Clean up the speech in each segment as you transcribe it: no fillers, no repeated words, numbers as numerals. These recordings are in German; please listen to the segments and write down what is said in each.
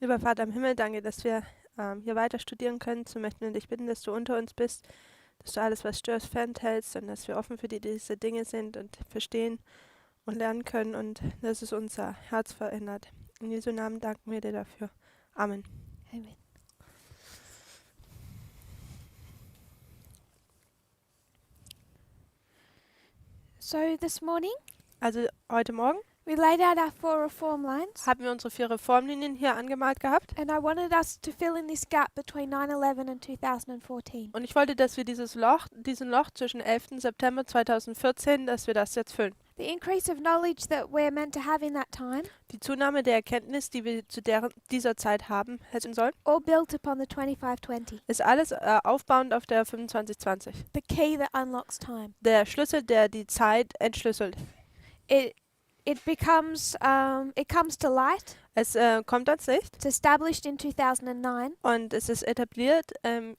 Lieber Vater im Himmel, danke, dass wir hier weiter studieren können. So möchten wir dich bitten, dass du unter uns bist, dass du alles, was stört, fernhältst und dass wir offen für diese Dinge sind und verstehen und lernen können und dass es unser Herz verändert. In Jesu Namen danken wir dir dafür. Amen. Amen. So this morning, Also heute Morgen we laid out our 4 reform lines, haben wir unsere 4 Reformlinien hier angemalt gehabt and I wanted us to fill in this gap between 9/11 and 2014. und ich wollte, dass wir diesen Loch zwischen 11. September 2014, dass wir das jetzt füllen. The increase of knowledge that we're meant to have in that time, Die Zunahme der Erkenntnis, die wir zu dieser Zeit haben hätten sollen, all built upon the 2520, ist alles aufbauend auf der 2520. the key that unlocks time. Der Schlüssel, der die Zeit entschlüsselt. It comes to light. Es kommt ans Licht It's established in 2009, und es ist etabliert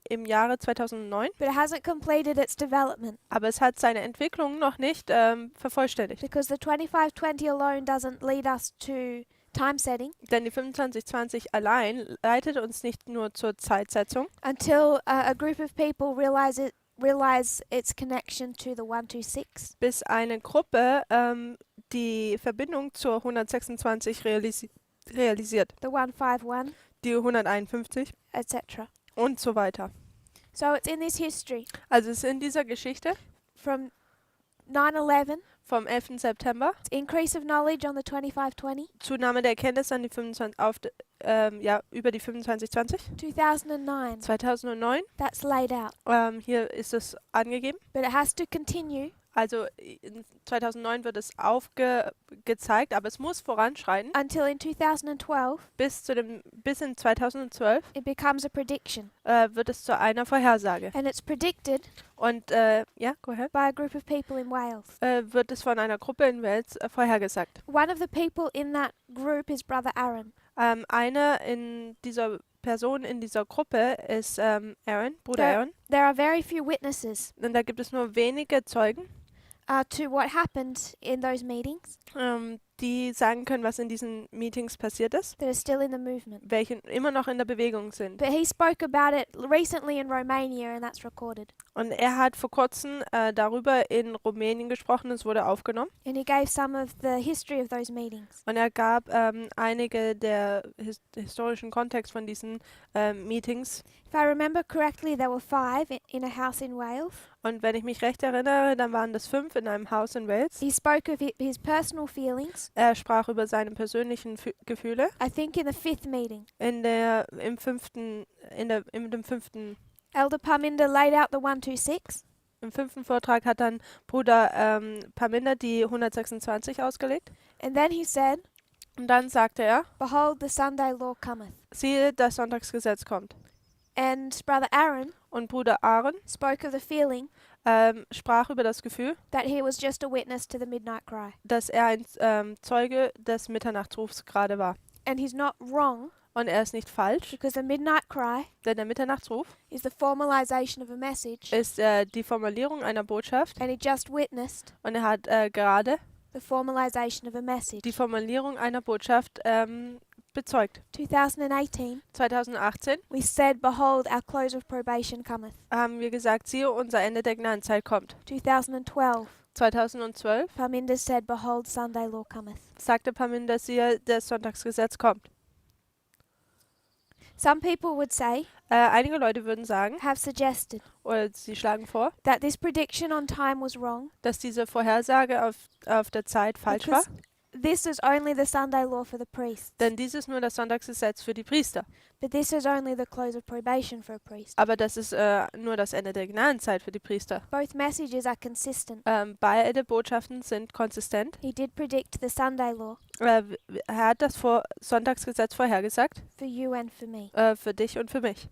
im Jahre 2009, but it hasn't completed its development aber es hat seine Entwicklung noch nicht vervollständigt. because the 2520 alone doesn't lead us to time setting Denn die 2520 allein leitet uns nicht nur zur Zeitsetzung, until a group of people realize its connection to the 126, bis eine Gruppe die Verbindung zur 126 realisiert, the 151, die 151 etc. und so weiter. So it's in this history Also es ist in dieser Geschichte from 9/11, vom 11. September, increase of knowledge on the 2520, Zunahme der Erkenntnis an die 25, über die 2520, 2009. 2009, That's laid out, hier ist es angegeben. but it has to continue Also in 2009 wird es aufgezeigt, aber es muss voranschreiten. until in 2012 Bis in 2012 it becomes a prediction, wird es zu einer Vorhersage. and it's predicted Und go ahead. by a group of people in Wales. Wird es von einer Gruppe in Wales vorhergesagt. One of the people in that group is Brother Aaron. Eine in dieser Person in dieser Gruppe ist Aaron, Bruder There- Aaron. There are very few witnesses Und da gibt es nur wenige Zeugen, to what happened in those meetings die sagen können, was in diesen Meetings passiert ist, that are still in the movement. welche immer noch in der Bewegung sind. But he spoke about it recently in Romania, and that's recorded. Und er hat vor kurzem darüber in Rumänien gesprochen, es wurde aufgenommen. And he gave some of the history of those meetings. Und er gab einige der historischen Kontext von diesen Meetings. If I remember correctly, there were 5 in a house in Wales. Und wenn ich mich recht erinnere, dann waren das 5 in einem Haus in Wales. He spoke of his personal feelings, Er sprach über seine persönlichen Gefühle. I think in the 5th meeting. In dem fünften Elder Parminder laid out the 126, Im 5. Vortrag hat dann Bruder Parminder die 126 ausgelegt. and then he said, Und dann sagte er, "Behold, the Sunday law cometh." siehe, das Sonntagsgesetz kommt. And Brother Aaron Und Bruder Aaron spoke of the feeling sprach über das Gefühl, that he was just a witness to the midnight cry. dass er ein Zeuge des Mitternachtsrufs gerade war. And he's not wrong, Und er ist nicht falsch, because the midnight cry denn der Mitternachtsruf is the formalization of a message, ist die Formulierung einer Botschaft and he just witnessed und er hat gerade the formalization of a message. die Formulierung einer Botschaft bezeugt. 2018, 2018 we said, "Behold, our close of probation cometh." haben wir gesagt, siehe, unser Ende der Gnadenzeit kommt. 2012, 2012 Parminder said, "Behold, Sunday law cometh." sagte Parminder, siehe, das Sonntagsgesetz kommt. Some people would say, Einige Leute würden sagen, have suggested, oder sie schlagen vor, that this prediction on time was wrong, dass diese Vorhersage auf der Zeit falsch war, because this is only the Sunday law for the priests, denn dies ist nur das Sonntagsgesetz für die Priester. but this is only the close of probation for a priest. Aber das ist nur das Ende der Gnadenzeit für die Priester. Both messages are consistent. Beide Botschaften sind konsistent. He did predict the Sunday law Er hat das Sonntagsgesetz vorhergesagt, for you and for me. für dich und für mich.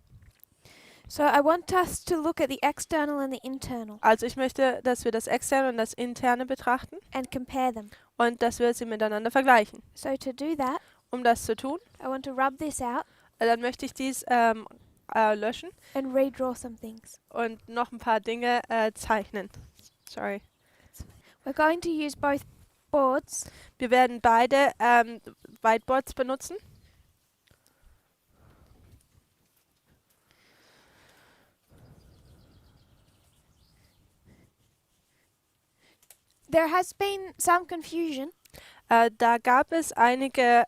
So I want us to look at the external and the internal Also ich möchte, dass wir das Externe und das Interne betrachten and compare them. und dass wir sie miteinander vergleichen. So to do that, Um das zu tun, I want to rub this out dann möchte ich dies löschen and redraw some things. und noch ein paar Dinge zeichnen. Sorry. We're going to use both boards Wir werden beide Whiteboards benutzen There has been some confusion Da gab es einige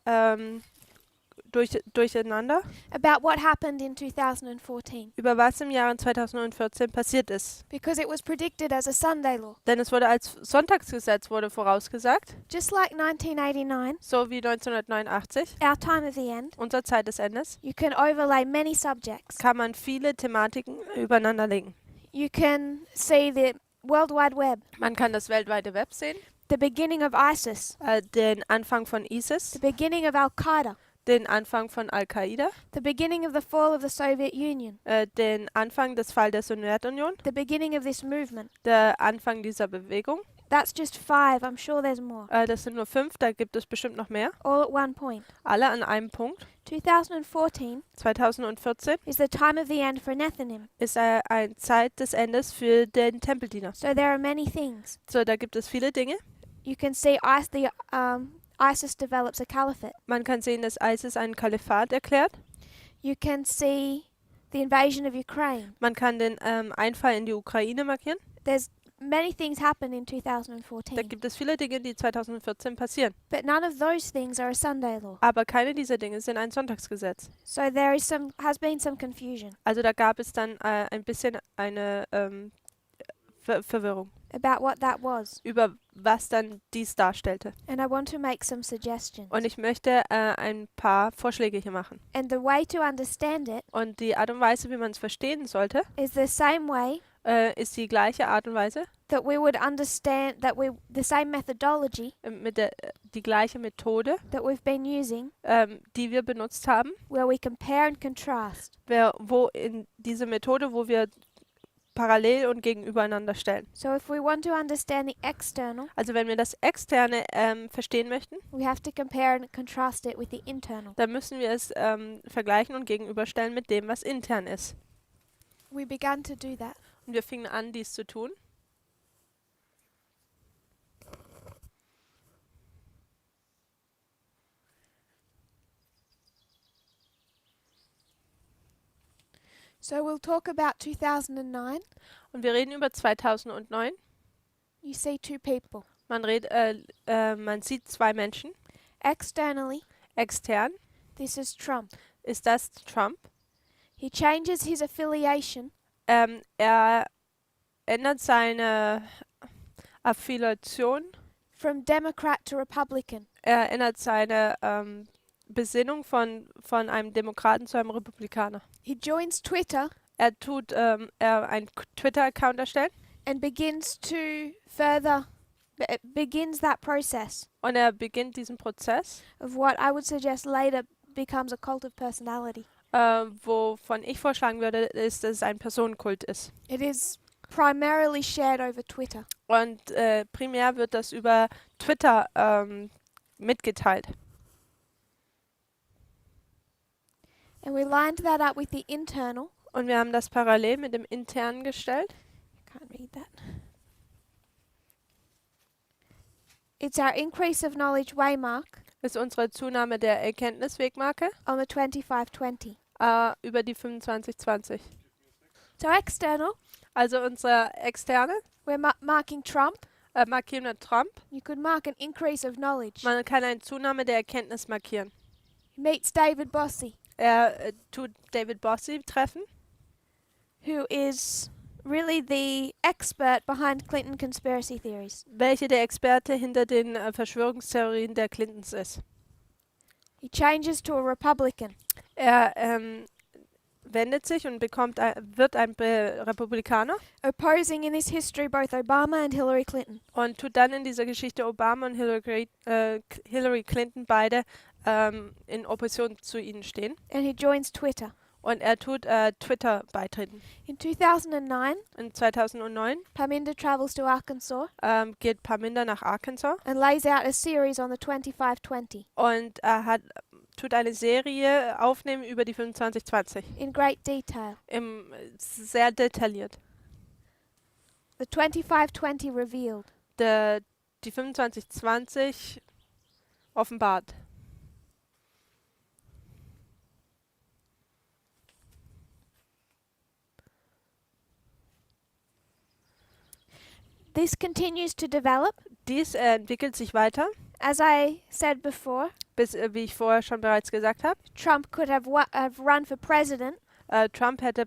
Durcheinander, about what happened in 2014 über was im Jahre 2014 passiert ist. because it was predicted as a Sunday law. Denn es wurde als Sonntagsgesetz wurde vorausgesagt, Just like 1989, so wie 1989, our time of the end, unserer Zeit des Endes, you can overlay many subjects. kann man viele Thematiken übereinander legen. You can see the World Wide Web, Man kann das weltweite Web sehen, the beginning of ISIS, den Anfang von the ISIS, beginning of Al-Qaeda, den Anfang von Al-Qaida, the beginning of the fall of the Soviet Union, den Anfang des Falls der Sowjetunion, the beginning of this movement. der Anfang dieser Bewegung. That's just 5. I'm sure there's more. Das sind nur 5, da gibt es bestimmt noch mehr. All at one point. Alle an einem Punkt. 2014 2014 is the time of the end for Nethinim. ist eine Zeit des Endes für den Tempeldiener. So there are many things. So, da gibt es viele Dinge. You can see ISIS develops a caliphate. Man kann sehen, dass ISIS ein Kalifat erklärt. You can see the invasion of Ukraine. Man kann den Einfall in die Ukraine markieren. There's many things happen in Da 2014. gibt es viele Dinge, die 2014 passieren. But none of those things are a Sunday law. Aber keine dieser Dinge sind ein Sonntagsgesetz. So there is has been some confusion Also da gab es dann ein bisschen eine Verwirrung about what that was. über was dann dies darstellte. And I want to make some suggestions. Und ich möchte ein paar Vorschläge hier machen. And the way to understand it Und die Art und Weise, wie man es verstehen sollte, is the same way ist die gleiche Art und Weise, that we would understand that the same methodology die gleiche Methode, that we've been using, die wir benutzt haben, where we compare and contrast. wo in diese Methode, wo wir parallel und gegenübereinander stellen. So if we want to understand the external, Also wenn wir das Externe verstehen möchten, we have to compare and contrast it with the internal. dann müssen wir es vergleichen und gegenüberstellen mit dem, was intern ist. We began to do that. Und wir fingen an, dies zu tun. So we'll talk about 2009. Und wir reden über 2009. You see two people. Man sieht zwei Menschen. Externally, Extern this is Trump. ist das Trump. He changes his affiliation Er ändert seine Affiliation. from Democrat to Republican. Er ändert seine Besinnung von einem Demokraten zu einem Republikaner. He joins Twitter Er tut einen Twitter-Account erstellen and begins that process und er beginnt diesen Prozess, of what I would suggest later becomes a cult of personality. wovon ich vorschlagen würde, ist, dass es ein Personenkult ist. It is primarily shared over Twitter. Und primär wird das über Twitter mitgeteilt. And we lined that up with the internal. Und wir haben das parallel mit dem Internen gestellt. Can't read that. It's our increase of knowledge waymark Ist unsere Zunahme der Erkenntniswegmarke on the 2520. über die 2520. So external, Also unsere Externe we're marking Trump. markieren wir Trump. You could mark an increase of knowledge. Man kann eine Zunahme der Erkenntnis markieren. He meets David Bossy, Er tut David Bossy treffen, who is really the expert behind Clinton conspiracy theories. welche der Experte hinter den Verschwörungstheorien der Clintons ist. He changes to a Republican. Er wendet sich und wird ein Republikaner Opposing in his history both Obama and Hillary Clinton. und tut dann in dieser Geschichte Obama und Hillary Clinton beide in Opposition zu ihnen stehen. And he joins Twitter. Und er tut Twitter beitreten. In 2009, In 2009 Parminder travels to Arkansas geht Parminder nach Arkansas and lays out a series on the 2520 und tut eine Serie aufnehmen über die 2520. in great detail. Sehr detailliert. The 2520 revealed. Die 2520 offenbart. This continues to develop Dies entwickelt sich weiter, As I said before, bis, wie ich vorher schon bereits gesagt habe. Trump could have run for president. Trump hätte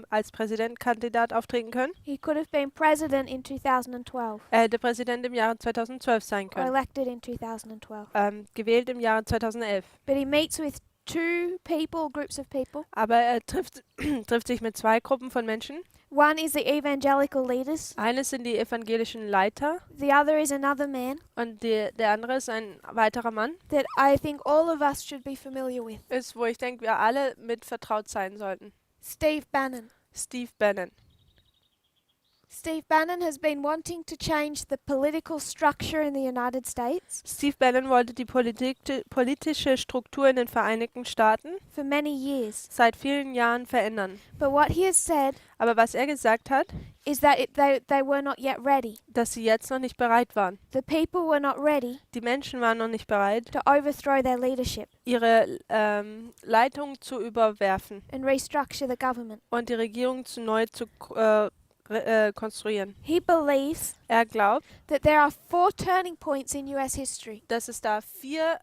als Präsidentkandidat auftreten können. He could have been president in 2012 Er hätte Präsident im Jahre 2012 sein or können. elected in 2012. Gewählt im Jahre 2011. But he meets with groups of people. Aber er trifft sich mit zwei Gruppen von Menschen. One is the evangelical leaders. Eines sind die evangelischen Leiter The other is another man und der andere ist ein weiterer Mann, that I think all of us should be familiar with. wo ich denke, wir alle mit vertraut sein sollten. Steve Bannon. Steve Bannon. Steve Bannon has been wanting to change the political structure in the United States Steve Bannon wollte die politische Struktur in den Vereinigten Staaten for many years. seit vielen Jahren verändern. But what he has said Aber was er gesagt hat, is that they were not yet ready. dass sie jetzt noch nicht bereit waren. The people were not ready Die Menschen waren noch nicht bereit, to overthrow their leadership ihre Leitung zu überwerfen and restructure the government. und die Regierung neu zu konstruieren. He believes Er glaubt, that there are 4 turning points in US history. dass es da 4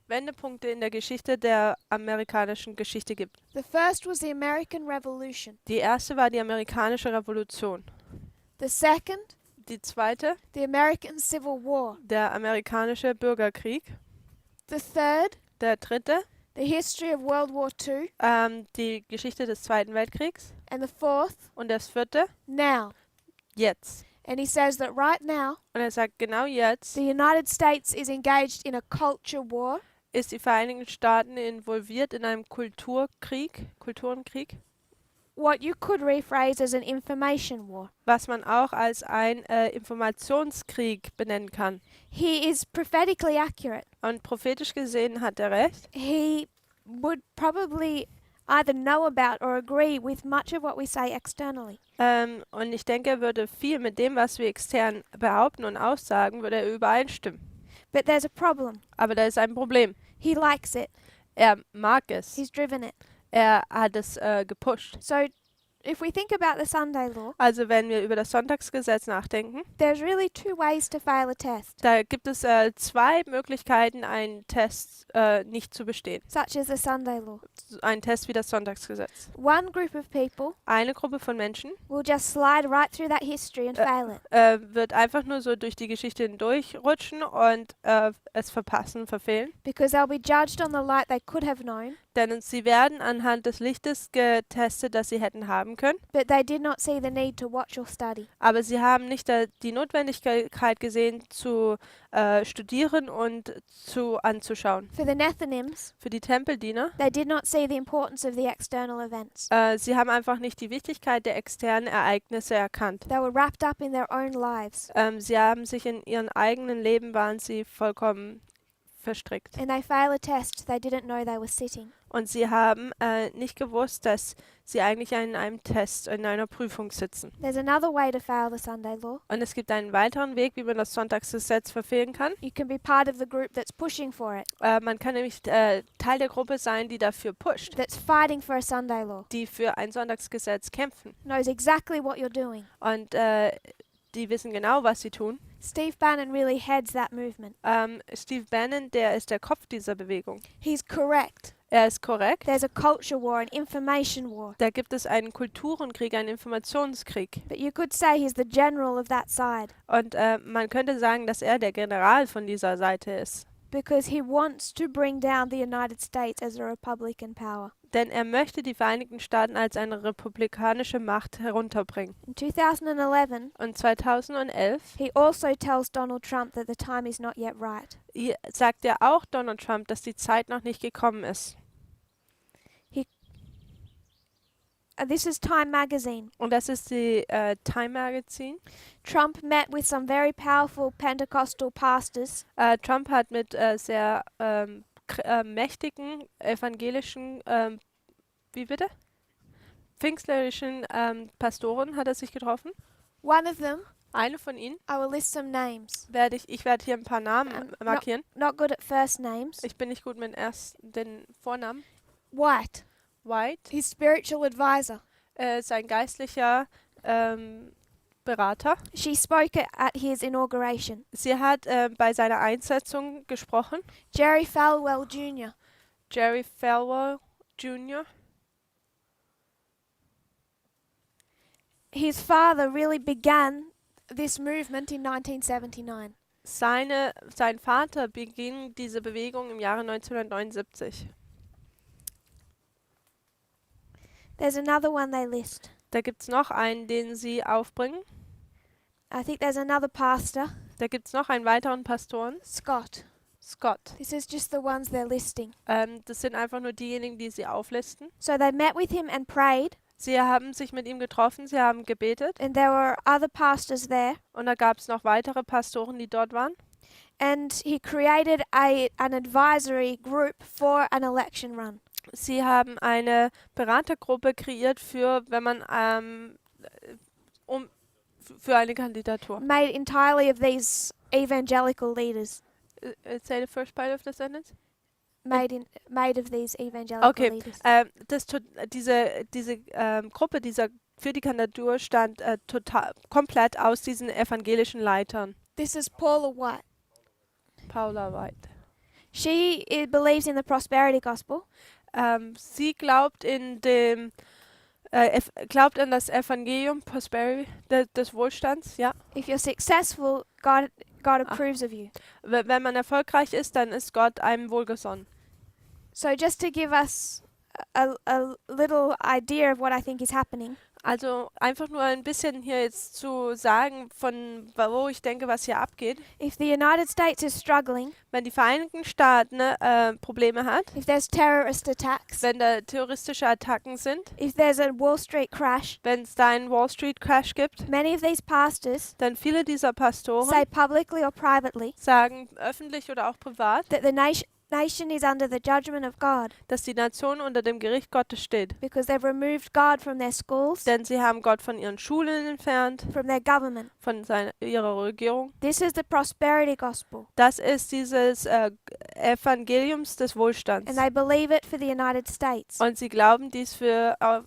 Wendepunkte in der Geschichte der amerikanischen Geschichte gibt. The first was the American Revolution. Die erste war die amerikanische Revolution. The second, Die zweite, the American Civil War. der amerikanische Bürgerkrieg. The third, Der dritte, the history of World War II. die Geschichte des Zweiten Weltkriegs. And the fourth, Und das vierte, now. jetzt. And he says that right now, Und er sagt, genau jetzt the United States is engaged in a culture war ist die Vereinigten Staaten involviert in einem Kulturenkrieg, what you could rephrase as an information war. was man auch als ein Informationskrieg benennen kann. He is prophetically accurate. Und prophetisch gesehen hat er recht. He would probably either know about or agree with much of what we say externally. Und ich denke, er würde viel mit dem, was wir extern behaupten und aussagen, würde er übereinstimmen. But there's a problem. Aber da ist ein Problem. He likes it. Er mag es. He's driven it. Er hat es gepusht. So if we think about the Sunday law, Also wenn wir über das Sonntagsgesetz nachdenken, there's really 2 ways to fail a test, da gibt es 2 Möglichkeiten, einen Test nicht zu bestehen. such as the Sunday law. Ein Test wie das Sonntagsgesetz. One group of people Eine Gruppe von Menschen will just slide right through that history and fail it wird einfach nur so durch die Geschichte hindurchrutschen und es verfehlen. because they'll be judged on the light they could have known, Denn sie werden anhand des Lichtes getestet, das sie hätten haben können. but they did not see the need to watch or study. Aber sie haben nicht die Notwendigkeit gesehen, zu studieren und anzuschauen. For the Nethinims, Für die Tempeldiener, they did not see the importance of the external events. sie haben einfach nicht die Wichtigkeit der externen Ereignisse erkannt. They were wrapped up in their own lives, Sie haben sich in ihrem eigenen Leben waren sie vollkommen verstrickt. and they fail a test they didn't know they were sitting. Und sie haben nicht gewusst, dass sie eigentlich in einem Test, in einer Prüfung sitzen. There's another way to fail the Sunday law. Und es gibt einen weiteren Weg, wie man das Sonntagsgesetz verfehlen kann. You can be part of the group that's pushing for it, Man kann nämlich Teil der Gruppe sein, die dafür pusht, that's fighting for a Sunday law, die für ein Sonntagsgesetz kämpfen. knows exactly what you're doing. Und die wissen genau, was sie tun. Steve Bannon really heads that movement. Steve Bannon, der ist der Kopf dieser Bewegung. He's correct. Er ist korrekt. There's a culture war, an information war. Da gibt es einen Kulturenkrieg, einen Informationskrieg. But you could say he's the general of that side Und man könnte sagen, dass er der General von dieser Seite ist. because he wants to bring down the United States as a republican power. Denn er möchte die Vereinigten Staaten als eine republikanische Macht herunterbringen. In 2011, Und 2011 he also tells Donald Trump that the time is not yet right. sagt er auch Donald Trump, dass die Zeit noch nicht gekommen ist. This is Time magazine. Und das ist die Time Magazine. Trump met with some very powerful Pentecostal pastors Trump hat mit sehr mächtigen evangelischen, wie bitte? Pfingstlerischen Pastoren hat er sich getroffen. One of them, Eine von ihnen I will list some names. ich werde hier ein paar Namen markieren. Not good at first names. Ich bin nicht gut mit den Vornamen. White, White, his spiritual advisor. sein geistlicher Berater. She spoke at his inauguration. Sie hat bei seiner Einsetzung gesprochen. Jerry Falwell Jr. Jerry Falwell Jr. His father really began this movement in 1979. Sein Vater beging diese Bewegung im Jahre 1979. There's another one they list. Da gibt es noch einen, den sie aufbringen. I think there's another pastor, Da gibt es noch einen weiteren Pastoren, Scott. Scott. This is just the ones they're listing. Das sind einfach nur diejenigen, die sie auflisten. So they met with him and prayed, Sie haben sich mit ihm getroffen, sie haben gebetet and there were other pastors there, und da gab es noch weitere Pastoren, die dort waren. and he created an advisory group for an election run. Sie haben eine Beratergruppe kreiert für, wenn man für eine Kandidatur. Made entirely of these evangelical leaders. Say the first part of the sentence. Made of these evangelical Okay, leaders. diese Gruppe für die Kandidatur stand komplett aus diesen evangelischen Leitern. This is Paula White. Paula White. She believes in the prosperity gospel. Sie glaubt glaubt an das Evangelium Prosperity, des Wohlstands, ja. If you're successful, God approves of you. Wenn man erfolgreich ist, dann ist Gott einem wohlgesonnen. So just to give us a little idea of what I think is happening. Also einfach nur ein bisschen hier jetzt zu sagen, von wo ich denke, was hier abgeht. If the United States is struggling, Wenn die Vereinigten Staaten Probleme hat, if there's terrorist attacks, wenn da terroristische Attacken sind, if there's a Wall Street crash, wenn es da einen Wall Street Crash gibt, many of these pastors dann viele dieser Pastoren say publicly or privately sagen öffentlich oder auch privat, that the nation is under the judgment of God dass die Nation unter dem Gericht Gottes steht. because they've removed God from their schools, Denn sie haben Gott von ihren Schulen entfernt, from their government. von ihrer Regierung. This is the prosperity gospel, Das ist dieses Evangeliums des Wohlstands. and they believe it for the United States. Und sie glauben dies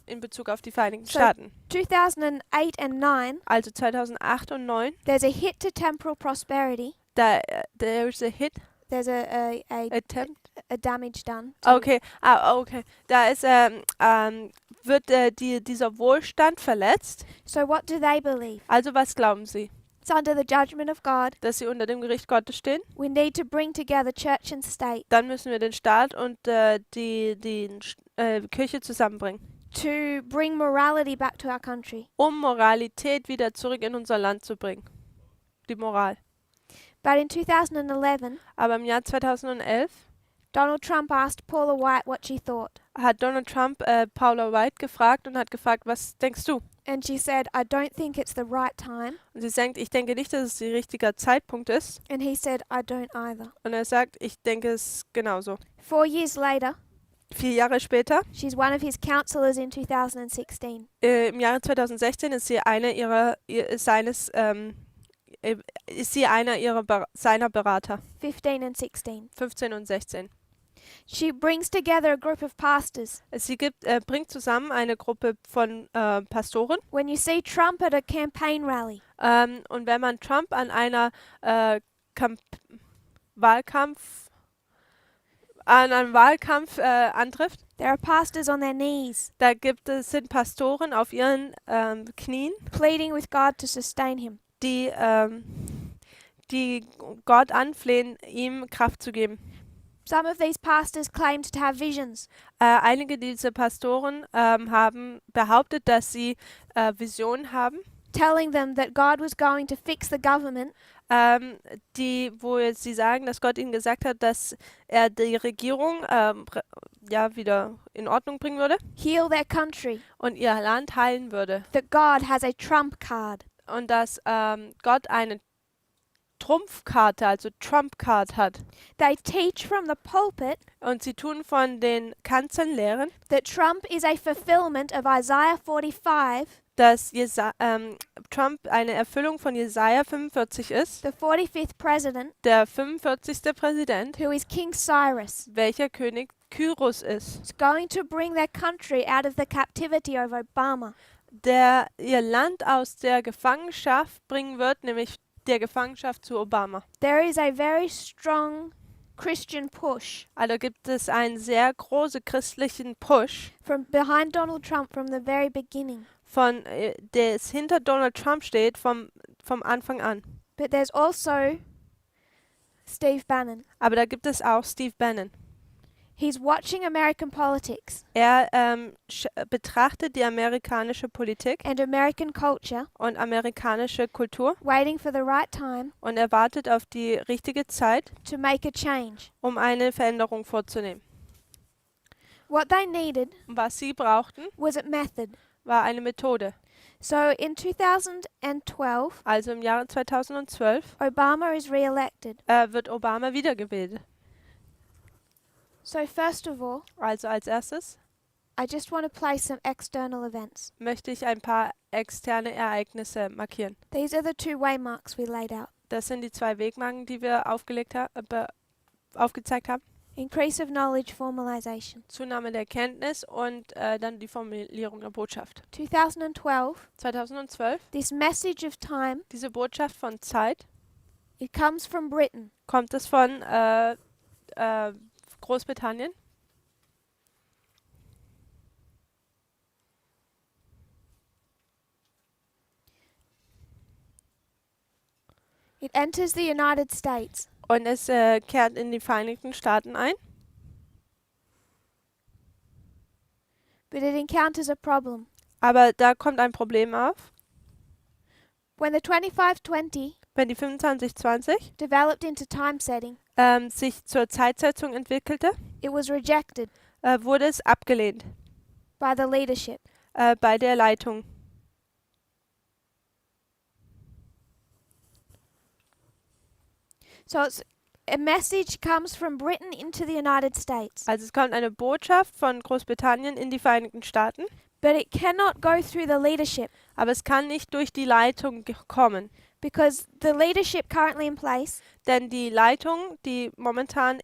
in Bezug auf die Vereinigten So- Staaten. 2008 and 9, Also 2008 und 2009, there's a hit to temporal prosperity. there's a hit There's attempt. a damage done. to- Okay, okay. Da ist, wird dieser Wohlstand verletzt. So what do they believe? Also was glauben sie? It's under the judgment of God. Dass sie unter dem Gericht Gottes stehen? We need to bring together church and state Dann müssen wir den Staat und die Kirche zusammenbringen, to bring morality back to our country. um Moralität wieder zurück in unser Land zu bringen. Die Moral. But in 2011, Aber im Jahr 2011 Donald Trump asked Paula White what she thought. hat Donald Trump Paula White gefragt und hat gefragt, was denkst du? And she said, I don't think it's the right time. Und sie sagt, ich denke nicht, dass es der richtige Zeitpunkt ist. And he said, I don't either. Und er sagt, ich denke es genauso. 4 years later, 4 Jahre später, she's one of his counselors in 2016. im Jahre 2016, ist sie seiner Berater. 15 and 16. 15 und 16. She brings together a group of pastors. Sie bringt zusammen eine Gruppe von Pastoren. When you see Trump at a campaign rally, Und wenn man Trump an einer Wahlkampf antrifft, there are pastors on their knees, da sind Pastoren auf ihren Knien, pleading with God to sustain him. die Gott anflehen, ihm Kraft zu geben. Some of these pastors claimed to have visions. Einige dieser Pastoren haben behauptet, dass sie Visionen haben, Telling them that God was going to fix the government wo sie sagen, dass Gott ihnen gesagt hat, dass er die Regierung wieder in Ordnung bringen würde heal their country, und ihr Land heilen würde. that God has a trump card. Und dass Gott eine Trumpfkarte, also Trump-Card hat. They teach from the pulpit Und sie tun von den Kanzeln lehren, that Trump is a fulfillment of Isaiah 45, dass Trump eine Erfüllung von Jesaja 45 ist, the 45th president, der 45. Präsident, who is King Cyrus. welcher König Kyros ist. Is going to bring their country out of the captivity of Obama. der ihr Land aus der Gefangenschaft bringen wird, nämlich der Gefangenschaft zu Obama. There is a very strong Christian push Also gibt es einen sehr großen christlichen Push from behind Donald Trump from the very beginning. von der es hinter Donald Trump steht vom Anfang an. But there's also Steve Bannon. Aber da gibt es auch Steve Bannon. He's watching American politics Er betrachtet die amerikanische Politik and American culture, und amerikanische Kultur waiting for the right time und er wartet auf die richtige Zeit, to make a change. um eine Veränderung vorzunehmen. What they needed Und was sie brauchten, was a method. war eine Methode. So in 2012, Also im Jahre 2012 Obama is re-elected. wird Obama wiedergewählt. So first of all, Also als erstes I just want to play some external events. möchte ich ein paar externe Ereignisse markieren. These are the two waymarks we laid out. Das sind die zwei Wegmarken, die wir aufgezeigt haben. Increase of knowledge, formalization. Zunahme der Kenntnis und dann die Formulierung der Botschaft. 2012, 2012, this message of time, diese Botschaft von Zeit, it comes from Britain. kommt es von Großbritannien. It enters the United States. Und es kehrt in die Vereinigten Staaten ein. But it encounters a problem. Aber da kommt ein Problem auf. When the 2520 Wenn die 2520 developed into time setting, sich zur Zeitsetzung entwickelte, it was rejected wurde es abgelehnt by the leadership. bei der Leitung. So it's a message comes from Britain into the United States, Also es kommt eine Botschaft von Großbritannien in die Vereinigten Staaten, but it cannot go through the leadership aber es kann nicht durch die Leitung kommen. because the leadership currently in place Denn die Leitung, die momentan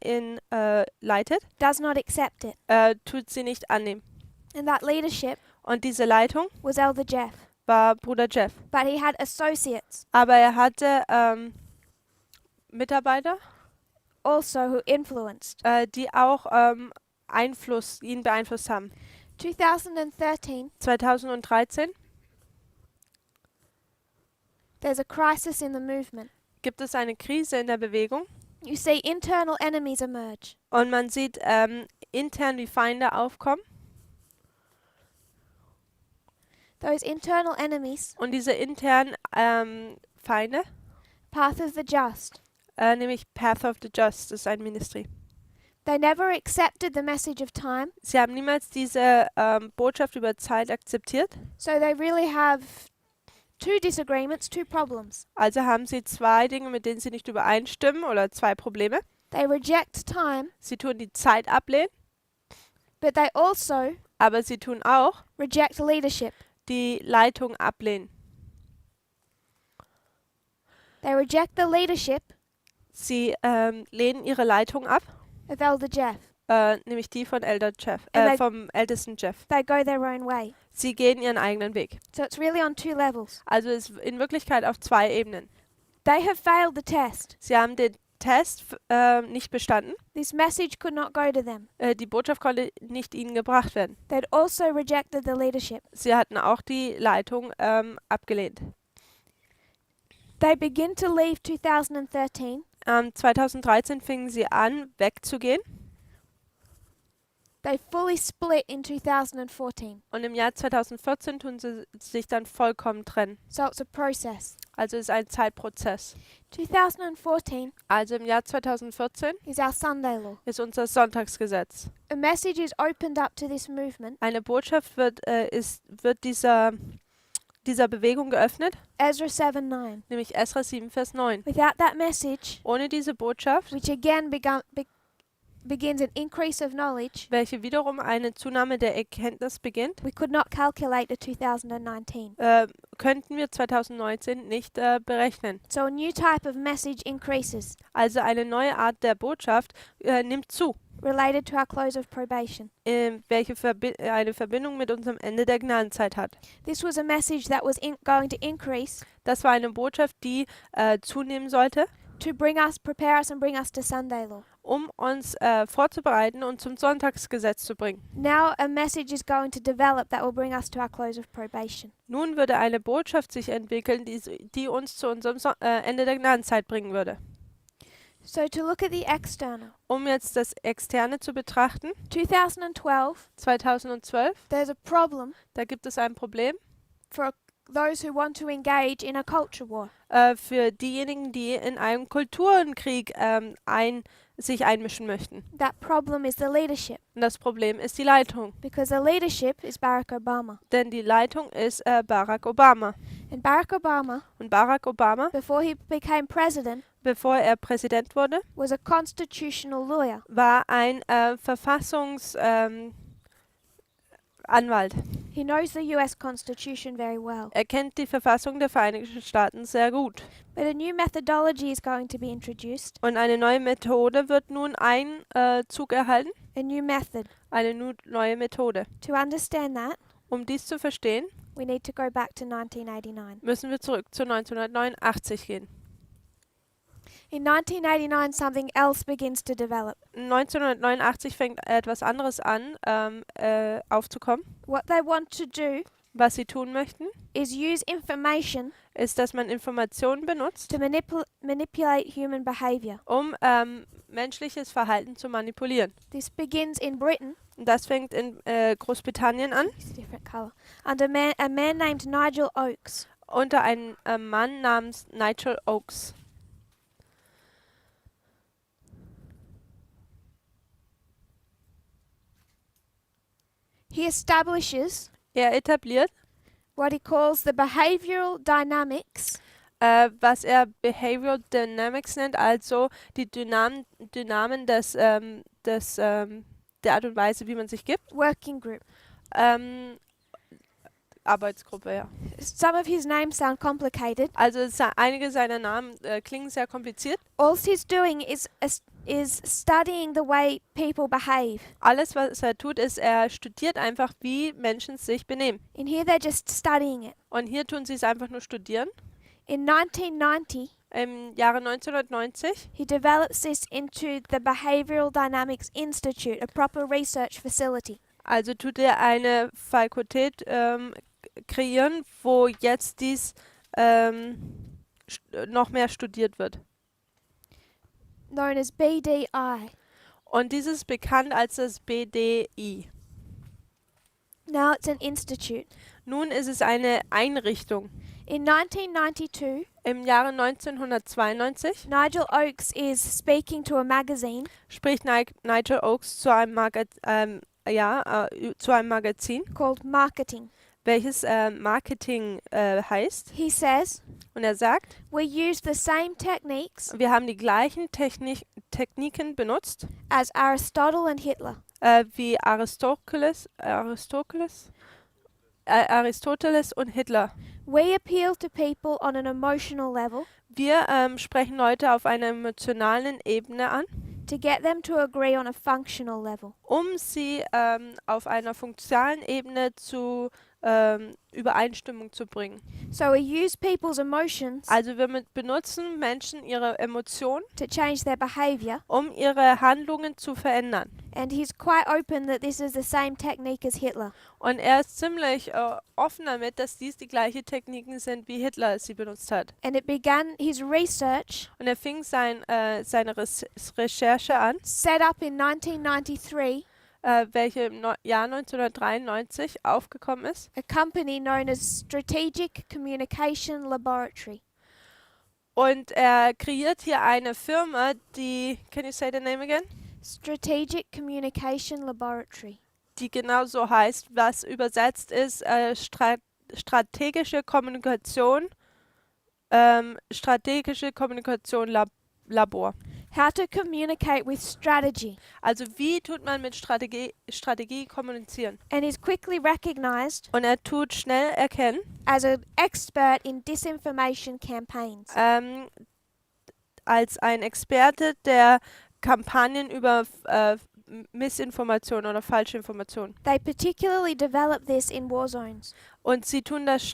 leitet, does not accept it. tut sie nicht annehmen. And that leadership Und diese Leitung was Elder Jeff, war Bruder Jeff. but he had associates Aber er hatte Mitarbeiter, also who influenced. die auch ihn beeinflusst haben. 2013, 2013 there's a crisis in the movement. gibt es eine Krise in der Bewegung You see internal enemies emerge. und man sieht intern wie Feinde aufkommen. Those internal enemies, Und diese internen Feinde, path of the just, nämlich Path of the Just, ist ein Ministry. they never accepted the message of time, Sie haben niemals diese Botschaft über Zeit akzeptiert. so they really have two disagreements, two problems. Also haben sie zwei Dinge, mit denen sie nicht übereinstimmen oder zwei Probleme. They reject time, Sie tun die Zeit ablehnen, but they also aber sie tun auch reject leadership. die Leitung ablehnen. They reject the leadership Sie lehnen ihre Leitung ab, of Elder Jeff. nämlich die von Elder Jeff, And vom ältesten Jeff. They go their own way. Sie gehen ihren eigenen Weg. So it's really on two levels. Also es ist in Wirklichkeit auf zwei Ebenen. They have failed the test. Sie haben den Test nicht bestanden. This message could not go to them. Die Botschaft konnte nicht ihnen gebracht werden. They'd also rejected the leadership. Sie hatten auch die Leitung abgelehnt. They begin to leave 2013. 2013 fingen sie an, wegzugehen. They fully split in 2014. Und im Jahr 2014 tun sie sich dann vollkommen trennen. So it's a process. Also es ist ein Zeitprozess. 2014 Also im Jahr 2014 is our Sunday law. ist unser Sonntagsgesetz. A message is opened up to this movement. Eine Botschaft wird dieser Bewegung geöffnet, Ezra 7:9. nämlich Esra 7, Vers 9. Without that message, Ohne diese Botschaft, which again begins an increase of knowledge, welche wiederum eine Zunahme der Erkenntnis beginnt, we could not calculate the 2019. könnten wir 2019 nicht berechnen. So a new type of message increases. Also eine neue Art der Botschaft nimmt zu. related to our close of probation. welche eine Verbindung mit unserem Ende der Gnadenzeit hat. This was a message that was going to increase Das war eine Botschaft, die zunehmen sollte, to prepare us and bring us to Sunday law. um uns vorzubereiten und zum Sonntagsgesetz zu bringen. Now a message is going to develop that will bring us to our close of probation. Nun würde eine Botschaft sich entwickeln, die uns zu unserem Ende der Gnadenzeit bringen würde. So to look at the external. Um jetzt das Externe zu betrachten, 2012, 2012, there's a problem da gibt es ein Problem for those who want to engage in a culture war. für diejenigen, die in einem Kulturenkrieg sich einmischen möchten. That problem is the leadership, Und das Problem ist die Leitung. because the leadership is Barack Obama. Denn die Leitung ist Barack Obama. And Barack Obama, Und Barack Obama, before he became president, bevor er Präsident wurde, was a constitutional lawyer. war ein Verfassungsanwalt. He knows the US Constitution very well. Er kennt die Verfassung der Vereinigten Staaten sehr gut. But a new methodology is going to be introduced, Und eine neue Methode wird nun Einzug erhalten. a new method. Eine neue Methode. To understand that, Um dies zu verstehen, we need to go back to 1989. müssen wir zurück zu 1989 gehen. In 1989, something else begins to develop. 1989 fängt etwas anderes an aufzukommen. What they want to do Was sie tun möchten, is use information ist, dass man Informationen benutzt, to manipulate human behavior. um menschliches Verhalten zu manipulieren. This begins in Britain, Und das fängt in Großbritannien an, it's a different colour, under a man named Nigel Oakes. unter einem Mann namens Nigel Oakes. He establishes Er etabliert, what he calls the behavioral dynamics was er Behavioral Dynamics nennt, also die Dynamen der Art und Weise, wie man sich gibt. working group. Arbeitsgruppe, ja. Some of his names sound complicated. Also einige seiner Namen klingen sehr kompliziert. All he's doing is studying the way people behave. Alles, was er tut, ist, er studiert einfach, wie Menschen sich benehmen. In here, they're just studying it. Und hier tun sie es einfach nur studieren. In 1990, Im Jahre 1990 he develops this into the Behavioral Dynamics Institute, a proper research facility. also tut er eine Fakultät kreieren, wo jetzt dies noch mehr studiert wird. Known as BDI. Und dies ist bekannt als das BDI. Now it's an institute. Nun ist es eine Einrichtung. In 1992, Im Jahre 1992 Nigel Oakes is speaking to a magazine spricht Nigel Oakes zu einem zu einem Magazin, called Marketing. welches Marketing heißt. He says, Und er sagt, we use the same techniques wir haben die gleichen Techniken benutzt, as Aristotle and Hitler. wie Aristoteles und Hitler. We appeal to people on an emotional level Wir sprechen Leute auf einer emotionalen Ebene an, to get them to agree on a functional level. um sie auf einer funktionalen Ebene zu Übereinstimmung zu bringen. So we use people's emotions Also wir benutzen Menschen ihre Emotionen, to change their behavior, um ihre Handlungen zu verändern. and he's quite open that this is the same technique as Hitler. Und er ist ziemlich offen damit, dass dies die gleichen Techniken sind, wie Hitler sie benutzt hat. And it began his research Und er fing seine Recherche an, set up in 1993, welche im Jahr 1993 aufgekommen ist. a company known as Strategic Communication Laboratory. Und er kreiert hier eine Firma, die, can you say the name again? Strategic Communication Laboratory. Die genau so heißt, was übersetzt ist strategische Kommunikation Labor. How to communicate with strategy, Also wie tut man mit Strategie kommunizieren? and is quickly recognized Und er tut schnell erkennen, as an expert in disinformation campaigns. als ein Experte, der Kampagnen über Missinformation oder falsche Information. They particularly develop this in war zones. Und sie tun das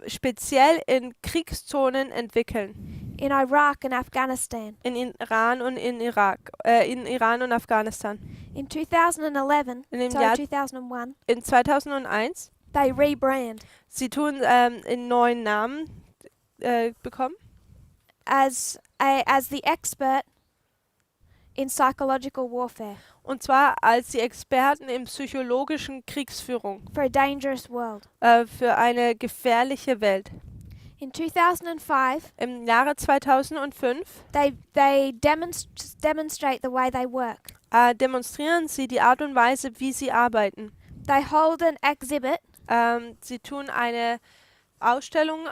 speziell in Kriegszonen entwickeln. In Iraq and Afghanistan. In Iran und in Iran und Afghanistan. In 2011, In dem sorry, Jahr 2001, in 2001. they rebrand Sie tun einen neuen Namen bekommen. as the expert in psychological warfare Und zwar als die Experten in psychologischen Kriegsführung for a dangerous world. für eine gefährliche Welt. In 2005, Im Jahre 2005 they demonstrate the way they work. demonstrieren sie die Art und Weise, wie sie arbeiten. They hold an exhibit Sie tun eine Ausstellung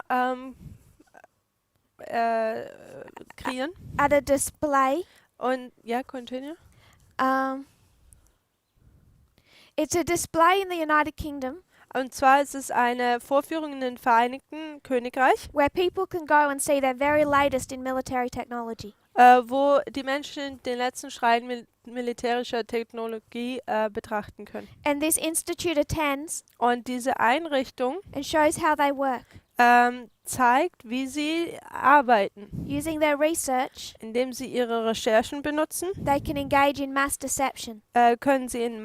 kreieren. at a display. Und ja, continue. It's a display in the United Kingdom Und zwar ist es eine Vorführung in den Vereinigten Königreich, where people can go and see their very latest in military technology. wo die Menschen den letzten Schrein militärischer Technologie betrachten können. And this institute attends Und diese Einrichtung and shows how they work, zeigt, wie sie arbeiten. using their research. Indem sie ihre Recherchen benutzen, They can engage in mass deception. können sie in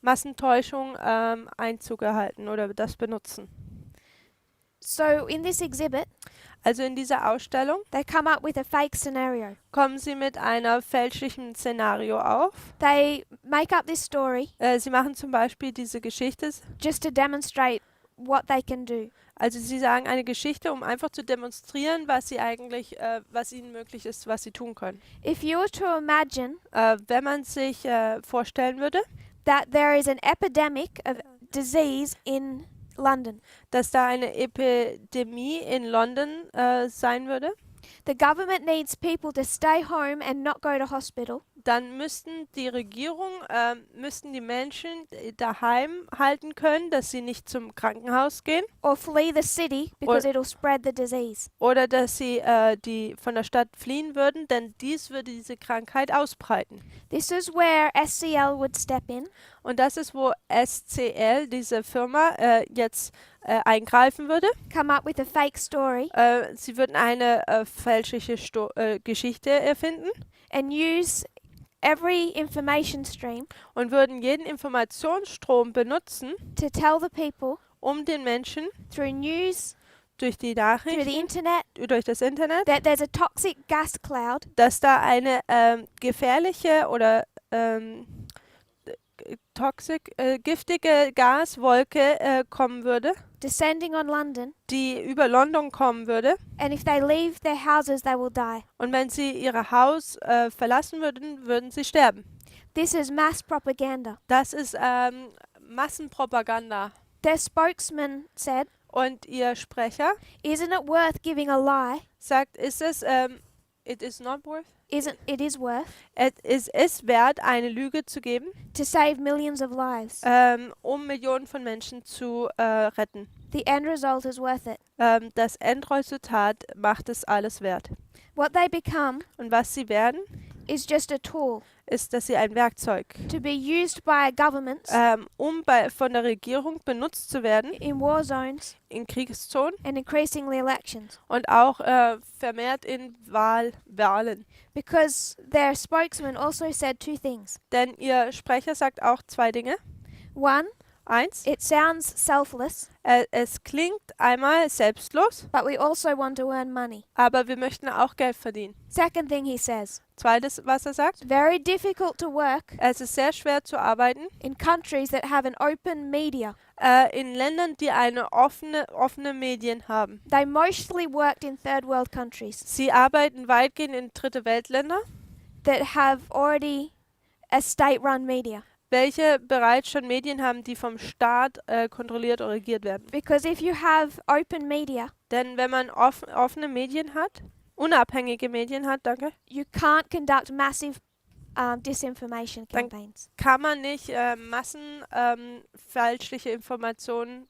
Massentäuschung Einzug erhalten oder das benutzen. So in this exhibit, Also in dieser Ausstellung they come up with a fake scenario. kommen sie mit einer fälschlichen Szenario auf. They make up this story Sie machen zum Beispiel diese Geschichte, just to demonstrate what they can do. also sie sagen eine Geschichte, um einfach zu demonstrieren, was sie eigentlich, was ihnen möglich ist, was sie tun können. If you were to imagine Wenn man sich vorstellen würde, that there is an epidemic of disease in London, dass da eine Epidemie in London sein würde, the government needs people to stay home and not go to hospital, dann müssten die Regierung, müssten die Menschen daheim halten können, dass sie nicht zum Krankenhaus gehen or flee the city because it'll spread the disease. oder dass sie die von der Stadt fliehen würden, denn dies würde diese Krankheit ausbreiten. This is where SCL would step in Und das ist, wo SCL, diese Firma, jetzt eingreifen würde. come up with a fake story Sie würden eine fälschliche Geschichte erfinden and use every information stream und würden jeden Informationsstrom benutzen, to tell the people um den Menschen through news, durch die through the Nachrichten, internet, durch das Internet, that there's a toxic gas cloud dass da eine gefährliche oder giftige Gaswolke kommen würde, descending on London, die über London kommen würde. and if they leave their houses they will die. Und wenn sie ihr Haus verlassen würden, würden sie sterben. This is mass propaganda. Das ist Massenpropaganda. Their spokesman said, Und ihr Sprecher "Isn't it worth giving a lie? sagt, it is not worth? It is worth Es ist wert, eine Lüge zu geben, to save millions of lives. um Millionen von Menschen zu retten. The end result is worth it." Das Endresultat macht es alles wert. What they become Und was sie werden, is just a tool ist, dass sie ein Werkzeug, to be used by governments von der Regierung benutzt zu werden, in war zones in Kriegszonen and increasingly elections. und auch vermehrt in Wahlen. Because their spokesman also said two things. Denn ihr Sprecher sagt auch zwei Dinge. One, Eins, it sounds selfless, es klingt einmal selbstlos, but we also want to earn money. aber wir möchten auch Geld verdienen. Second thing he says, Zweites, was er sagt, very difficult to work es ist sehr schwer zu arbeiten in countries that have an open media. in Ländern, die eine offene Medien haben. They mostly worked in third world countries Sie arbeiten weitgehend in dritte Weltländer, that have already a state-run media. welche bereits schon Medien haben, die vom Staat kontrolliert oder regiert werden. Because if you have open media, Denn wenn man offene Medien hat, unabhängige Medien hat, danke, you can't conduct massive disinformation Dann- campaigns. kann man nicht fälschliche Informationen,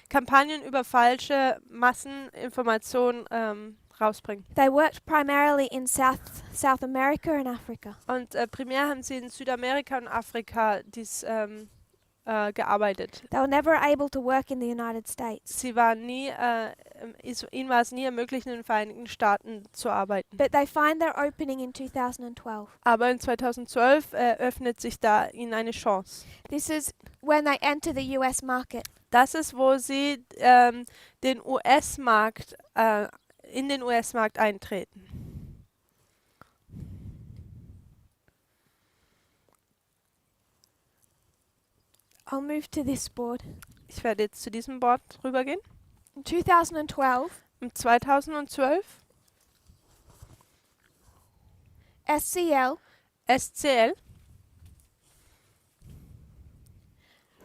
Kampagnen über falsche Masseninformationen rausbringen. They worked primarily in South America and Africa. Und primär haben sie in Südamerika und Afrika gearbeitet. They were never able to work in the United States. Sie waren nie, ihnen war es nie ermöglicht, in den Vereinigten Staaten zu arbeiten. But they find their opening in 2012. Aber in 2012 öffnet sich da ihnen eine Chance. This is when they enter the US market. Das ist, wo sie den US-Markt, in den US-Markt eintreten. I'll move to this board. Ich werde jetzt zu diesem Board rübergehen. In 2012, Im 2012 SCL SCL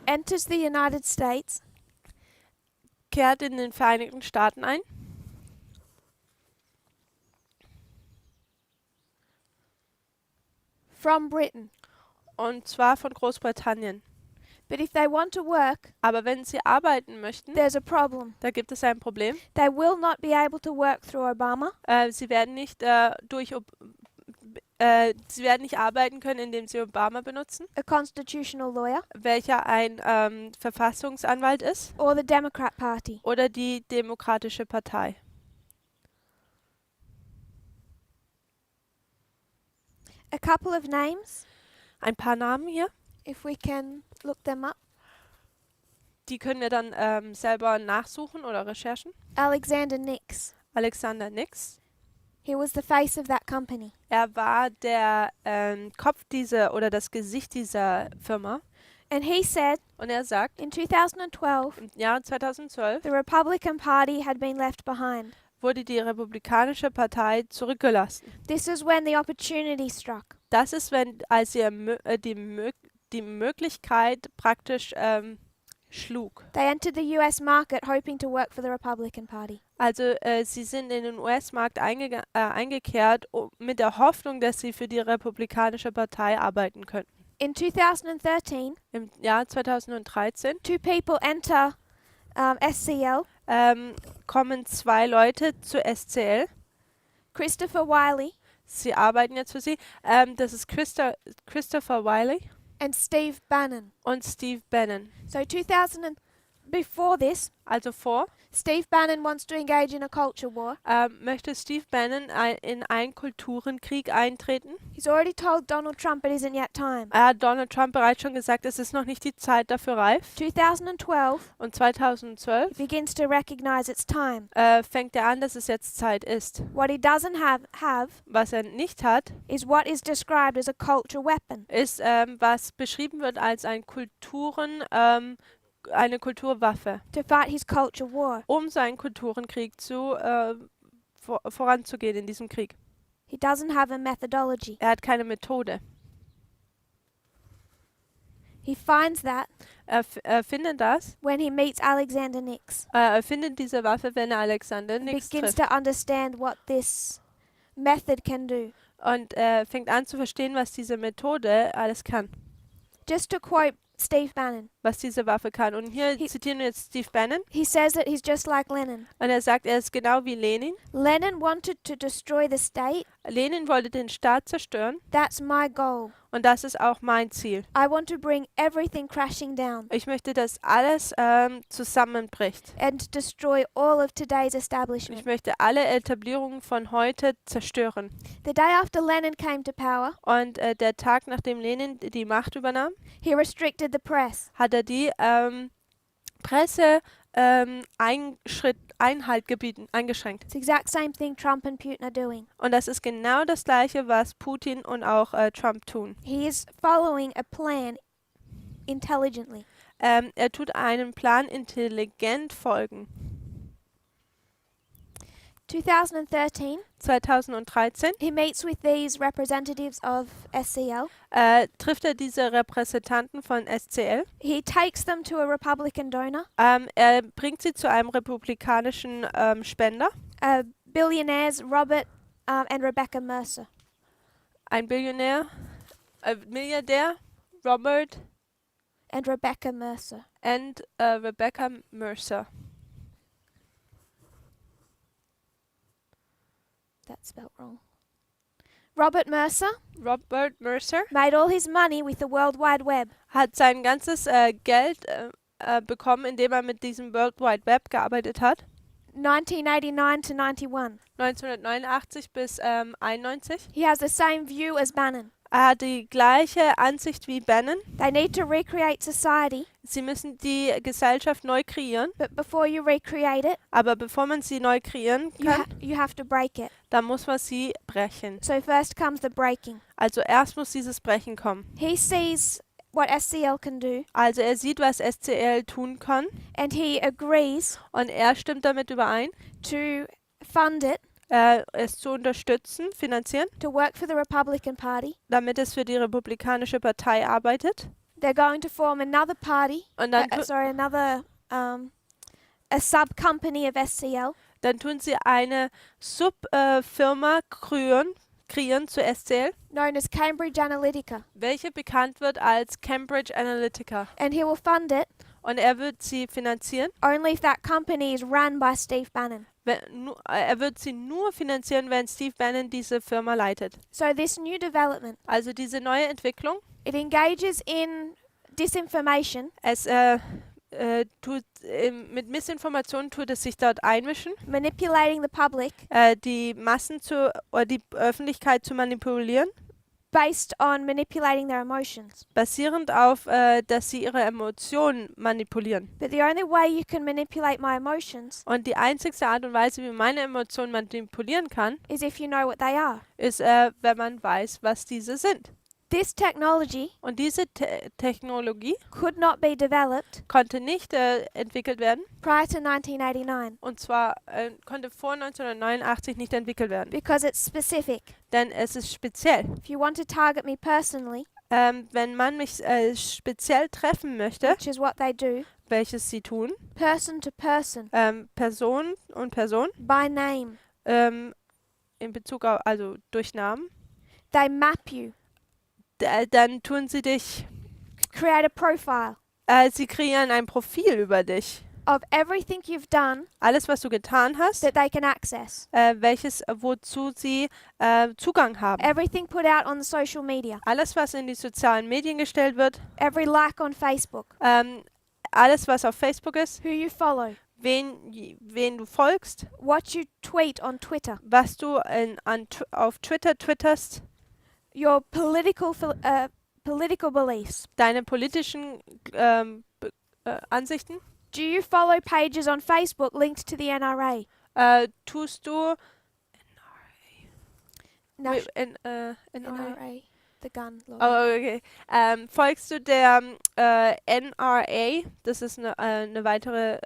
enters the United States kehrt in den Vereinigten Staaten ein. from Britain. Und zwar von Großbritannien. But if they want to work, Aber wenn sie arbeiten möchten, there's a problem. da gibt es ein Problem. They will not be able to work through Obama Sie werden nicht sie werden nicht arbeiten können, indem sie Obama benutzen, a constitutional lawyer, welcher ein Verfassungsanwalt ist, or the Democrat Party. oder die Demokratische Partei. A couple of names, Ein paar Namen hier, if we can look them up. die können wir dann selber nachsuchen oder recherchen. Alexander Nix. Alexander Nix. He was the face of that company. Er war der Kopf oder das Gesicht dieser Firma. And he said Und er sagt, in 2012, im Jahr 2012 the Republican Party had been left behind. wurde die Republikanische Partei zurückgelassen. This is when the opportunity struck. Das ist, als die Möglichkeit praktisch schlug. They entered the US market hoping to work for the Republican Party. Also sie sind in den US-Markt eingekehrt mit der Hoffnung, dass sie für die Republikanische Partei arbeiten könnten. In 2013, Im Jahr 2013 two people enter SCL. kommen zwei Leute zu SCL. Christopher Wiley Sie arbeiten jetzt für sie. Das ist Christopher Wiley and Steve Bannon. und Steve Bannon. So before this, Also Steve Bannon wants to engage in a culture war. möchte Steve Bannon in einen Kulturenkrieg eintreten. He's already told Donald Trump it isn't yet time. Er hat Donald Trump bereits schon gesagt, es ist noch nicht die Zeit dafür reif. 2012, Und 2012 he begins to recognize it's time. fängt er an, dass es jetzt Zeit ist. What he doesn't have Was er nicht hat, is what is described as a culture weapon. ist, was beschrieben wird als eine Kulturwaffe, To fight his culture war. um seinen Kulturenkrieg voranzugehen in diesem Krieg. He doesn't have a methodology. Er hat keine Methode. He finds that Er findet das. when he meets Alexander Nix. Er findet diese Waffe, wenn er Alexander And Nix begins trifft. to understand what this method can do. Und er fängt an zu verstehen, was diese Methode alles kann. Just to quote Steve Bannon, Was diese Waffe kann. Und hier zitieren wir jetzt Steve Bannon. he says that he's just like Lenin. Und er sagt, er ist genau wie Lenin. Lenin wanted to destroy the state. Lenin wollte den Staat zerstören. That's my goal. Und das ist auch mein Ziel. I want to bring everything crashing down Ich möchte, dass alles zusammenbricht. and destroy all of today's Ich establishment. möchte alle Etablierungen von heute zerstören. The day after Lenin came to power, Und der Tag, nachdem Lenin die Macht übernahm, he restricted the press. hat er die Presse eingeschränkt. It's the exact same thing Trump and Putin are doing. Und das ist genau das Gleiche, was Putin und auch Trump tun. He is following a plan intelligently. Er tut einem Plan intelligent folgen. 2013, 2013 he meets with these representatives of SCL. trifft er diese Repräsentanten von SCL. He takes them to a Republican donor, Er bringt sie zu einem republikanischen Spender, billionaires Robert and Rebecca Mercer. ein Milliardär, Robert And Rebecca Mercer. und Rebecca Mercer. That's spelled wrong. Robert Mercer Robert Mercer made all his money with the World Wide Web. hat sein ganzes Geld bekommen, indem er mit diesem World Wide Web gearbeitet hat. 1989 to 91. 1989 bis 91. He has the same view as Bannon. Er hat die gleiche Ansicht wie Bannon. They need to recreate society, Sie müssen die Gesellschaft neu kreieren, but before you recreate it, aber bevor man sie neu kreieren kann, you have to break it. dann muss man sie brechen. So first comes the breaking. Also erst muss dieses Brechen kommen. He sees what SCL can do, Also er sieht, was SCL tun kann and he agrees und er stimmt damit überein, to fund it, es zu unterstützen, finanzieren, to work for the Republican Party. damit es für die Republikanische Partei arbeitet. They're going to form another party, Und dann, a sub-company of SCL, dann tun sie eine Subfirma kreieren zu SCL, known as Cambridge Analytica, welche bekannt wird als Cambridge Analytica. and he will fund it Und er wird sie finanzieren. only if that company is run by Steve Bannon. Er wird sie nur finanzieren, wenn Steve Bannon diese Firma leitet. So this new development, Also diese neue Entwicklung, it engages in disinformation, es mit Missinformationen tut es sich dort einmischen, manipulating the public die oder die Öffentlichkeit zu manipulieren, based on manipulating their emotions. basierend auf, dass sie ihre Emotionen manipulieren. But the only way you can manipulate my emotions Und die einzigste Art und Weise, wie man meine Emotionen manipulieren kann, is if you know what they are. ist, wenn man weiß, was diese sind. This technology Und diese Technologie could not be developed konnte nicht entwickelt werden. prior to 1989 Und zwar konnte vor 1989 nicht entwickelt werden. because it's specific. Denn es ist speziell. If you want to target me personally, Wenn man mich speziell treffen möchte, which is what they do, welches sie tun, person to person, Person und Person, by name, in Bezug auf, also durch Namen, they map you, dann tun sie dich, create a profile sie kreieren ein Profil über dich. of everything you've done Alles, was du getan hast, that they can access. wozu sie Zugang haben. Everything put out on the social media, Alles, was in die sozialen Medien gestellt wird, every like on Facebook, alles, was auf Facebook ist, who you follow, wen du folgst, what you tweet on Twitter, was du auf Twitter twitterst, your political beliefs. deine politischen Ansichten, Do you follow pages on Facebook linked to the NRA? tust du Nas- NRA? NRA, the gun lobby. Oh, okay. Folgst du der NRA? Das ist eine weitere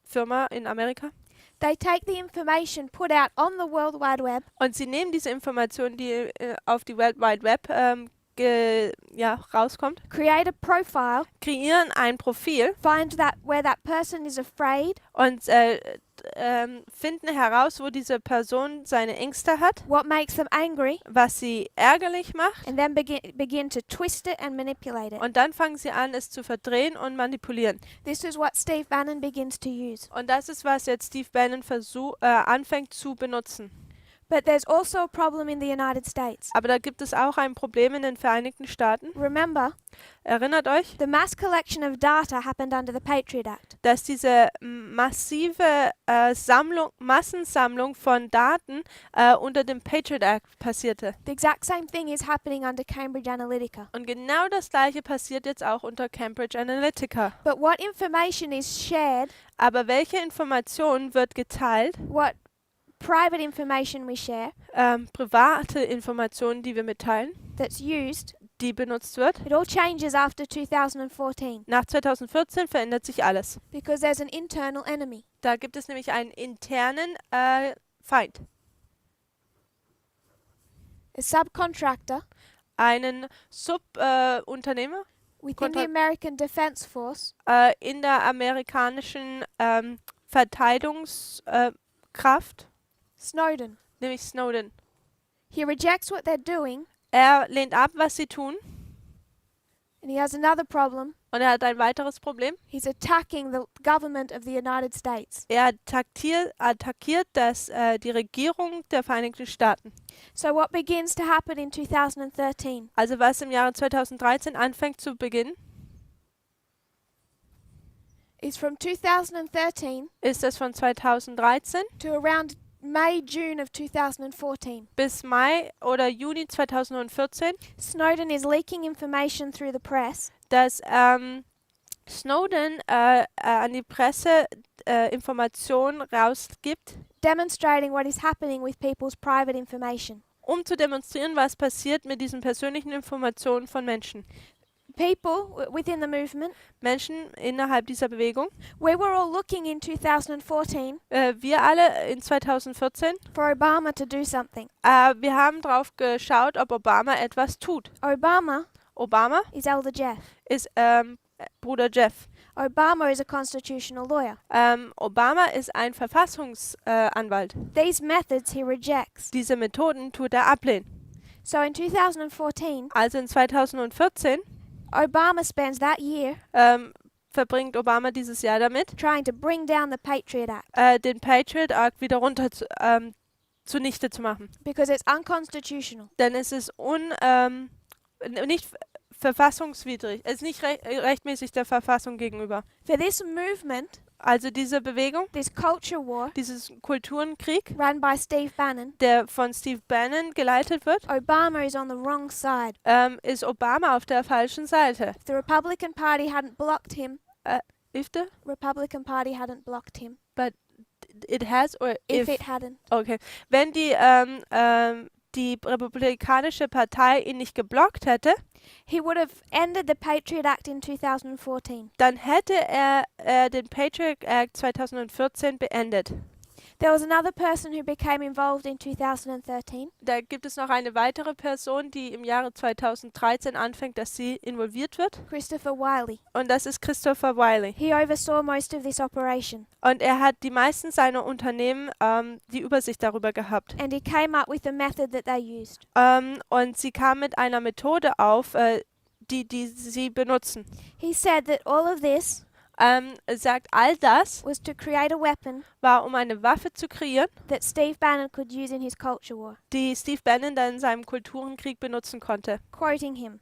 Firma in Amerika. They take the information put out on the World Wide Web Und sie nehmen diese Information, die auf die World Wide Web rauskommt, create a profile, kreieren ein Profil find that where that person is afraid, und finden heraus, wo diese Person seine Ängste hat, what makes them angry, was sie ärgerlich macht, and then begin to twist it and manipulate it. und dann fangen sie an, es zu verdrehen und manipulieren. This is what Steve Bannon begins to use. Und das ist, was jetzt Steve Bannon anfängt zu benutzen. But there's also a problem in the United States. Aber da gibt es auch ein Problem in den Vereinigten Staaten. Remember, Erinnert euch, the mass collection of data happened under the Patriot Act. dass diese massive Massensammlung von Daten unter dem Patriot Act passierte. The exact same thing is happening under Cambridge Analytica. Und genau das Gleiche passiert jetzt auch unter Cambridge Analytica. But what information is shared, Aber welche Information wird geteilt? what private information we share, Private Informationen, die wir mitteilen, that's used, die benutzt wird. it all changes after 2014 Nach 2014 verändert sich alles. because there's an internal enemy. Da gibt es nämlich einen internen Feind. A subcontractor Einen Subunternehmer within the American Defense Force in der amerikanischen Verteidigungskraft, Snowden. nämlich Snowden. He rejects what they're doing Er lehnt ab, was sie tun, And he has another problem. Und er hat ein weiteres Problem. He's attacking the government of the United States. Er attackiert die Regierung der Vereinigten Staaten. So what begins to happen in 2013? Also was im Jahre 2013 anfängt zu beginnen, Is from 2013 ist das von 2013 to around May, June of 2014. bis Mai oder Juni 2014, Snowden is leaking information through the press dass Snowden an die Presse Informationen rausgibt, demonstrating what is happening with people's private information. um zu demonstrieren, was passiert mit diesen persönlichen Informationen von Menschen. People within the movement, Menschen innerhalb dieser Bewegung. we were all looking in 2014 Wir alle in 2014, for Obama to do something. wir haben drauf geschaut, ob Obama etwas tut. Obama Obama is Elder Jeff. ist Bruder Jeff. Obama is a constitutional lawyer. Obama ist ein Verfassungsanwalt. These methods he rejects. Diese Methoden tut er ablehnen. So in 2014, Also in 2014 Obama spends that year verbringt Obama dieses Jahr damit, trying to bring down the Patriot Act den Patriot Act wieder zunichte zu machen. because it's unconstitutional. Denn es ist nicht verfassungswidrig, es ist nicht rechtmäßig der Verfassung gegenüber. For this movement, Also diese Bewegung, this culture war dieses Kulturenkrieg, run by Steve Bannon, der von Steve Bannon geleitet wird, Obama is on the wrong side. ist Obama auf der falschen Seite. If the Republican Party hadn't blocked him, If the, Republican Party hadn't blocked him. but it has or If if, it hadn't. okay. Wenn die Republikanische Partei ihn nicht geblockt hätte, He would have ended the Patriot Act in 2014. dann hätte er den Patriot Act 2014 beendet. There was another person who became involved in 2013. Da gibt es noch eine weitere Person, die im Jahre 2013 anfängt, dass sie involviert wird. Christopher Wiley. Und das ist Christopher Wiley. He oversaw most of this operation, Und er hat die meisten seiner Unternehmen die Übersicht darüber gehabt. and he came up with a method that they used. Und sie kam mit einer Methode auf, die sie benutzen. He said that all of this Sagt, all das was to create a weapon war, um eine Waffe zu kreieren, that Steve Bannon could use in his culture war. die Steve Bannon dann in seinem Kulturenkrieg benutzen konnte. Quoting him,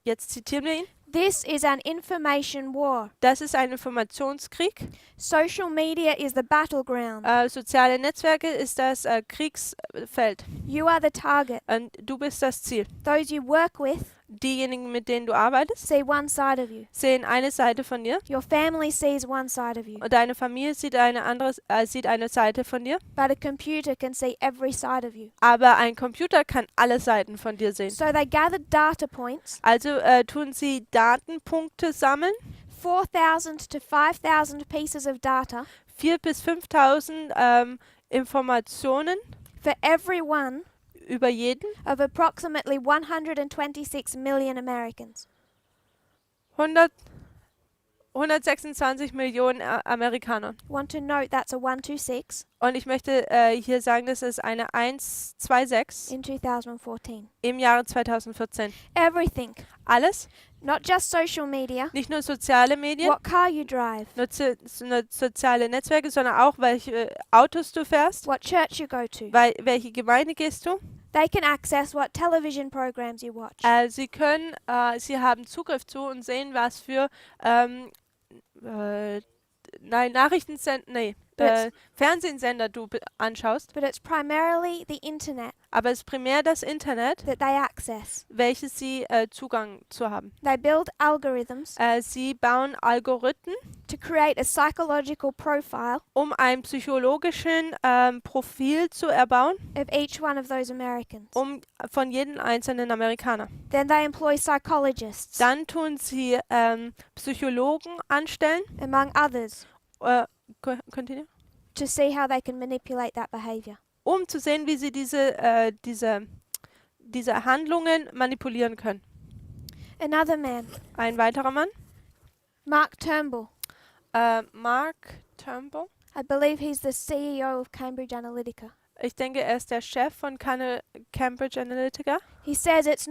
Jetzt zitieren wir ihn. "This is an information war. Das ist ein Informationskrieg. Social media is the battleground. Soziale Netzwerke ist das Kriegsfeld. You are the target. Und du bist das Ziel. Those you work with Diejenigen, mit denen du arbeitest, see one side of you. sehen eine Seite von dir. Your family sees one side of you. Und deine Familie sieht eine Seite von dir. But a computer can see every side of you. Aber ein Computer kann alle Seiten von dir sehen. So they gathered data points, Also tun sie Datenpunkte sammeln. 4,000 to 5,000 pieces of data 4.000 bis 5.000 Informationen for every one über jeden. of approximately 126 million Americans. 126 Millionen Amerikaner. Want to note that's a 126 Und ich möchte hier sagen, das ist eine 126 in 2014. im Jahre 2014. Everything, Alles, not just social media, nicht nur soziale Medien, what car you drive, nur soziale Netzwerke, sondern auch, welche Autos du fährst, what church you go to. welche Gemeinde gehst du. They can access what television programs you watch. Sie haben Zugriff zu und sehen, was für Fernsehsender du anschaust. But it's primarily the internet Aber es ist primär das Internet, that they access. welches sie Zugang zu haben. They build algorithms Sie bauen Algorithmen, to create a psychological profile um ein psychologischen Profil zu erbauen, of each one of those Americans. von jedem einzelnen Amerikaner. Then they employ psychologists, Dann tun sie Psychologen anstellen, among others, continue, to see how they can manipulate that behavior. um zu sehen, wie sie diese Handlungen manipulieren können. Another man, Ein weiterer Mann, Mark Turnbull. Mark Turnbull. I believe he's the CEO of Cambridge Analytica. Ich denke, er ist der Chef von Cambridge Analytica. He says it's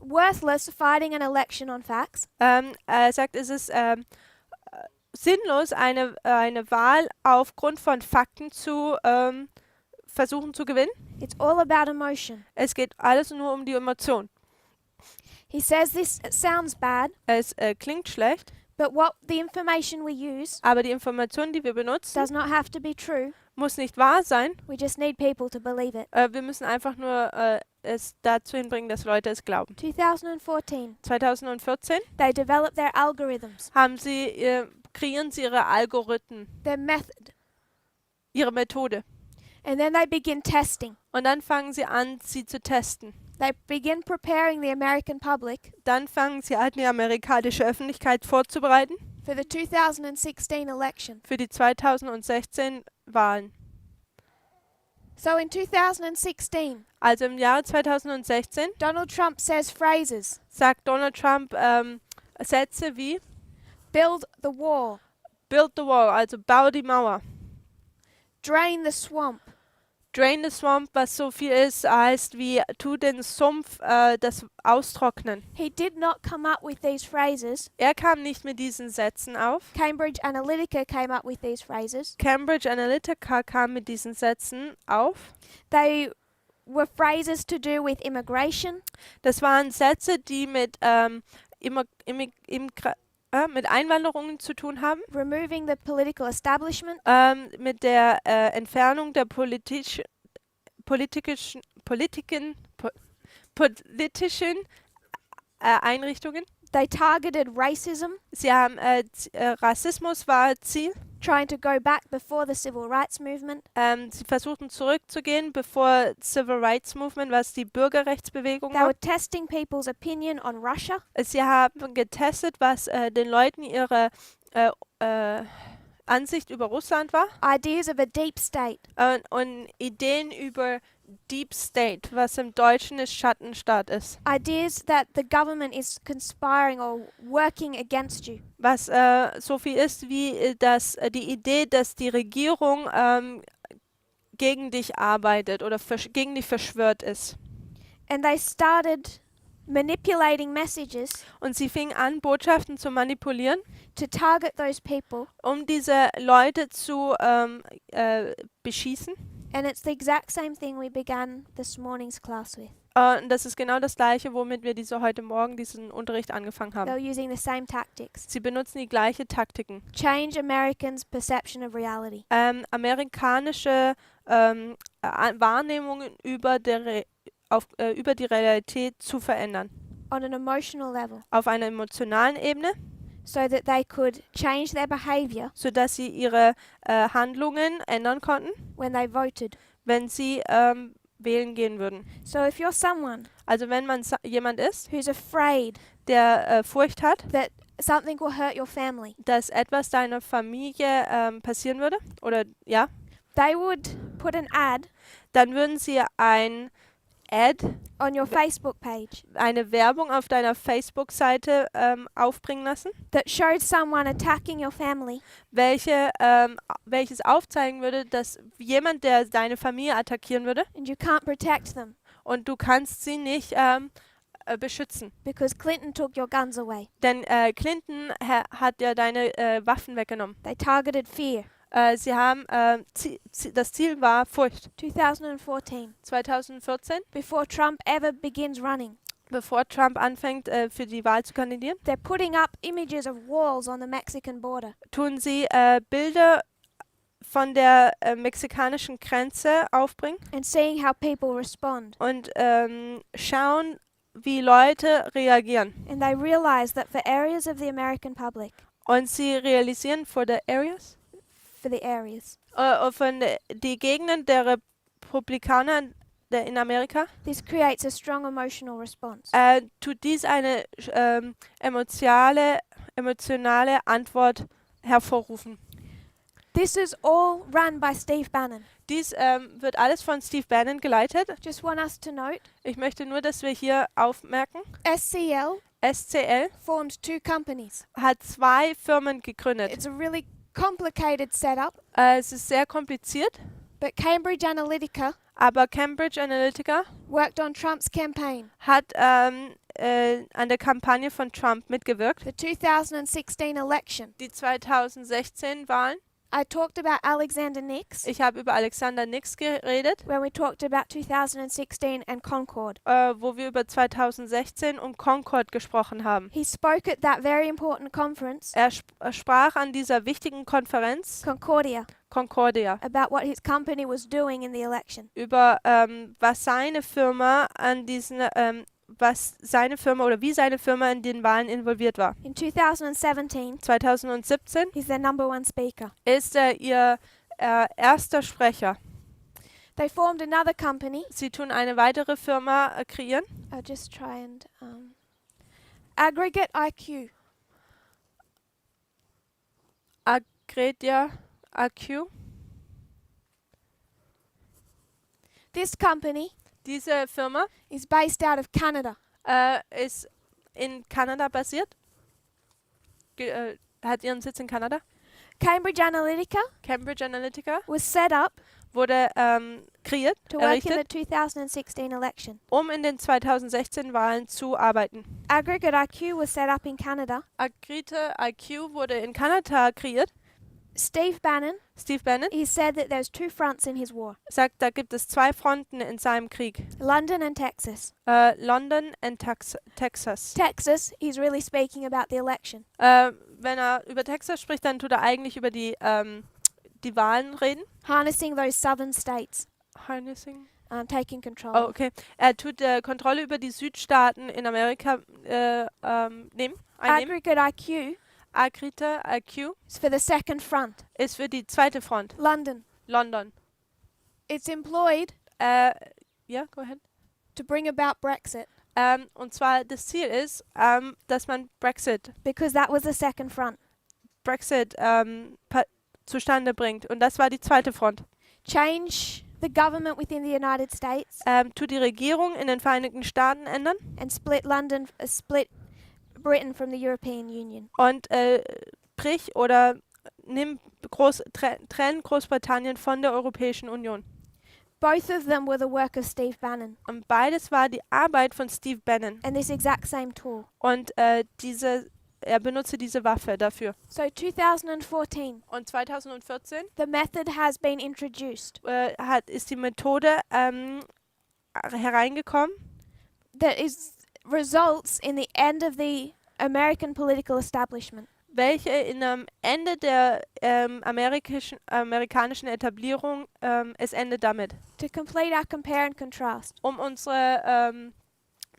worthless fighting an election on facts. Er sagt, es ist sinnlos, eine Wahl aufgrund von Fakten zu versuchen zu gewinnen. It's all about emotion. Es geht alles nur um die Emotion. He says this sounds bad, Es klingt schlecht, but what the information we use aber die Information, die wir benutzen, does not have to be true. muss nicht wahr sein. We just need people to believe it. Wir müssen einfach nur es dazu hinbringen, dass Leute es glauben. 2014, 2014 they developed their algorithms, kreieren sie ihre Algorithmen, their method, ihre Methode. and then they begin testing. Und dann fangen sie an, sie zu testen. They begin preparing the American public Dann fangen sie an, die amerikanische Öffentlichkeit vorzubereiten for the 2016 election. für die 2016 Wahlen. So in 2016, Also im Jahre 2016 Donald Trump says phrases, sagt Donald Trump Sätze wie build the wall, Build the wall, also bau die Mauer. drain the swamp, Drain the swamp, was so viel ist, heißt wie tu den Sumpf das austrocknen. He did not come up with these phrases. Er kam nicht mit diesen Sätzen auf. Cambridge Analytica came up with these phrases. Cambridge Analytica kam mit diesen Sätzen auf. They were phrases to do with immigration, Das waren Sätze, die mit mit Einwanderungen zu tun haben, removing the political establishment, mit der Entfernung der politischen Einrichtungen. they targeted racism, Sie haben Rassismus war Ziel. trying to go back before the civil rights movement. Sie versuchten zurückzugehen, bevor Civil Rights Movement, was die Bürgerrechtsbewegung They war. were testing people's opinion on Russia, Sie haben getestet, was den Leuten ihre Ansicht über Russland war ideas of a deep state, und Ideen über Deep State, was im Deutschen ist Schattenstaat ist. ideas that the government is conspiring or working against you. Was so viel ist wie die Idee, dass die Regierung gegen dich arbeitet oder gegen dich verschwört ist. And they started manipulating messages Und sie fingen an, Botschaften zu manipulieren, to target those people. um diese Leute zu beschießen. And it's the exact same thing we began this morning's class with. Und das ist genau das Gleiche, womit wir heute Morgen diesen Unterricht angefangen They were haben. using the same tactics. Sie benutzen die gleiche Taktiken. Change Americans' perception of reality. Amerikanische Wahrnehmungen über die Realität zu verändern. On an emotional level, Auf einer emotionalen Ebene, so that they could change their behavior sodass sie ihre Handlungen ändern konnten, when they voted. wenn sie wählen gehen würden. So if you're someone Also wenn man jemand ist, who's afraid der Furcht hat, that something will hurt your family, dass etwas deiner Familie passieren würde, oder ja, they would put an ad dann würden sie ein Ad, on your Facebook page eine Werbung auf deiner Facebook-Seite aufbringen lassen, that showed someone attacking your family, welches aufzeigen würde, dass jemand, der deine Familie attackieren würde, and you can't protect them und du kannst sie nicht beschützen. because Clinton took your guns away. Denn Clinton hat ja deine Waffen weggenommen. They targeted fear. Sie haben, das Ziel war Furcht. 2014, 2014, before Trump ever begins running, bevor Trump anfängt, für die Wahl zu kandidieren, they're putting up images of walls on the Mexican border. tun sie Bilder von der mexikanischen Grenze aufbringen And seeing how people respond. und schauen, wie Leute reagieren. And they realize that for areas of the American public, Und sie realisieren for the areas, for the areas, von die Gegenden der Republikaner in Amerika, this creates a strong emotional response. tut dies eine emotionale Antwort hervorrufen. This is all run by Steve Bannon. Dies wird alles von Steve Bannon geleitet. Just want us to note, Ich möchte nur, dass wir hier aufmerken, SCL SCL formed 2 companies. hat 2 Firmen gegründet. It's a really complicated setup, Es ist sehr kompliziert, but Cambridge Analytica aber Cambridge Analytica worked on Trump's campaign. hat an der Kampagne von Trump mitgewirkt. the 2016 election. Die 2016 Wahlen. I talked about Alexander Nix Ich habe über Alexander Nix geredet, when we talked about 2016 and Concord. wo wir über 2016 und Concord gesprochen haben. He spoke at that very important conference, Er sprach an dieser wichtigen Konferenz, Concordia, Concordia, about what his company was doing in the election. über was seine Firma an diesen, was seine Firma oder wie seine Firma in den Wahlen involviert war. In 2017, 2017 he's their number one speaker. ist er ihr erster Sprecher. They formed another company. Sie tun eine weitere Firma kreieren. I'll just try and Aggregate IQ. Agredia AQ. This company Diese Firma is based out of Canada. ist in Kanada basiert. Hat ihren Sitz in Kanada. Cambridge Analytica Cambridge Analytica was set up wurde kreiert, to work in the errichtet, 2016 election. um in den 2016 Wahlen zu arbeiten. Aggregate IQ was set up in Canada. Agrite IQ wurde in Kanada kreiert. Steve Bannon, Steve Bannon he said that there's two fronts in his war, sagt, da gibt es zwei Fronten in seinem Krieg. London and Texas. London und Texas. Texas, he's really speaking about the election. Wenn er über Texas spricht, dann tut er eigentlich über die Wahlen reden. Harnessing those southern states, Harnessing. taking control. Oh, okay. Er tut Kontrolle über die Südstaaten in Amerika einnehmen. Aggregate IQ Agrite IQ is for the second front, ist für die zweite Front. London. London. It's employed Ja, go ahead. to bring about Brexit Und zwar das Ziel ist, dass man Brexit because that was the second front. zustande bringt. Und das war die zweite Front. Change the government within the United States Tut die Regierung in den Vereinigten Staaten ändern and split Britain from the European Union. und brich oder trenn Großbritannien von der Europäischen Union. Both of them were the work of Steve Bannon Und beides war die Arbeit von Steve Bannon. and this exact same tool. Und er benutzte diese Waffe dafür. So 2014, Und 2014 the method has been introduced ist die Methode hereingekommen, that results in the end of the American political establishment. welche in am Ende der amerikanischen Etablierung es endet damit. To complete our compare and contrast, Um unsere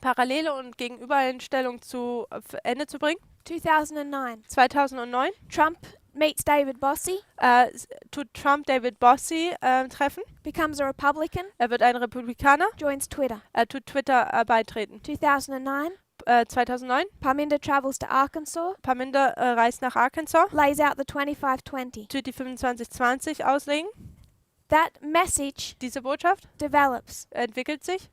Parallele und Gegenüberstellung zu Ende zu bringen. 2009, 2009 Trump meets David Bossie, tut Trump David Bossie treffen. becomes a Republican, Er wird ein Republikaner. joins Twitter. Er tut Twitter beitreten. 2009, 2009 Parminder travels to Arkansas, Parminder reist nach Arkansas, lays out the 2520. tut die 2520 auslegen. That message Diese Botschaft develops. entwickelt sich.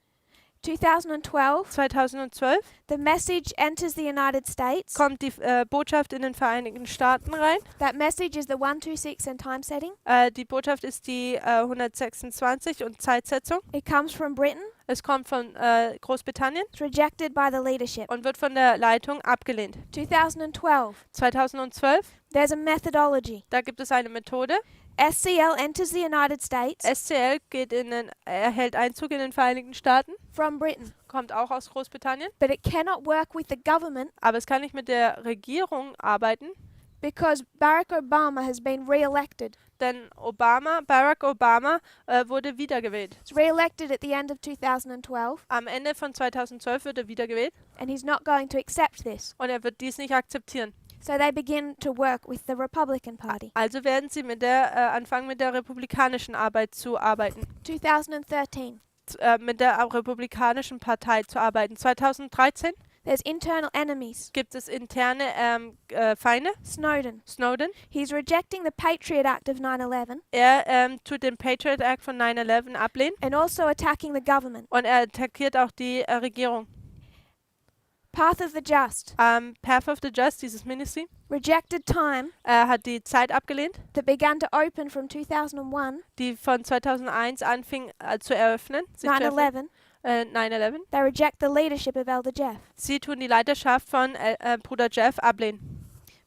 2012, 2012 the message enters the United States. kommt die Botschaft in den Vereinigten Staaten rein. That message is the 126 and time setting. Die Botschaft ist die 126 und Zeitsetzung. It comes from Britain. Es kommt von Großbritannien It's rejected by the leadership. und wird von der Leitung abgelehnt. 2012, 2012, there's a methodology. da gibt es eine Methode. SCL enters the United States SCL erhält Einzug in den Vereinigten Staaten, from Britain, kommt auch aus Großbritannien, but it cannot work with the government aber es kann nicht mit der Regierung arbeiten, because Barack Obama has been re-elected. denn Barack Obama wurde wiedergewählt. He's re-elected at the end of 2012, Am Ende von 2012 wird er wiedergewählt and he's not going to accept this. und er wird dies nicht akzeptieren. So they begin to work with the Republican Party. Also werden sie anfangen, mit der republikanischen Arbeit zu arbeiten. 2013, Mit der republikanischen Partei zu arbeiten. 2013 there's internal enemies. gibt es interne Feinde. Snowden. Snowden. He's rejecting the Patriot Act of 9/11 Er tut den Patriot Act von 9/11 ablehnen and also attacking the government. und er attackiert auch die Regierung. Path of the Just Path of the Just, dieses Ministry, rejected time hat die Zeit abgelehnt, that began to open from 2001, die von 2001 anfing zu eröffnen. Sich zu öffnen. 9/11, 9/11. They reject the leadership of Elder Jeff. Sie tun die Leiterschaft von Bruder Jeff ablehnen.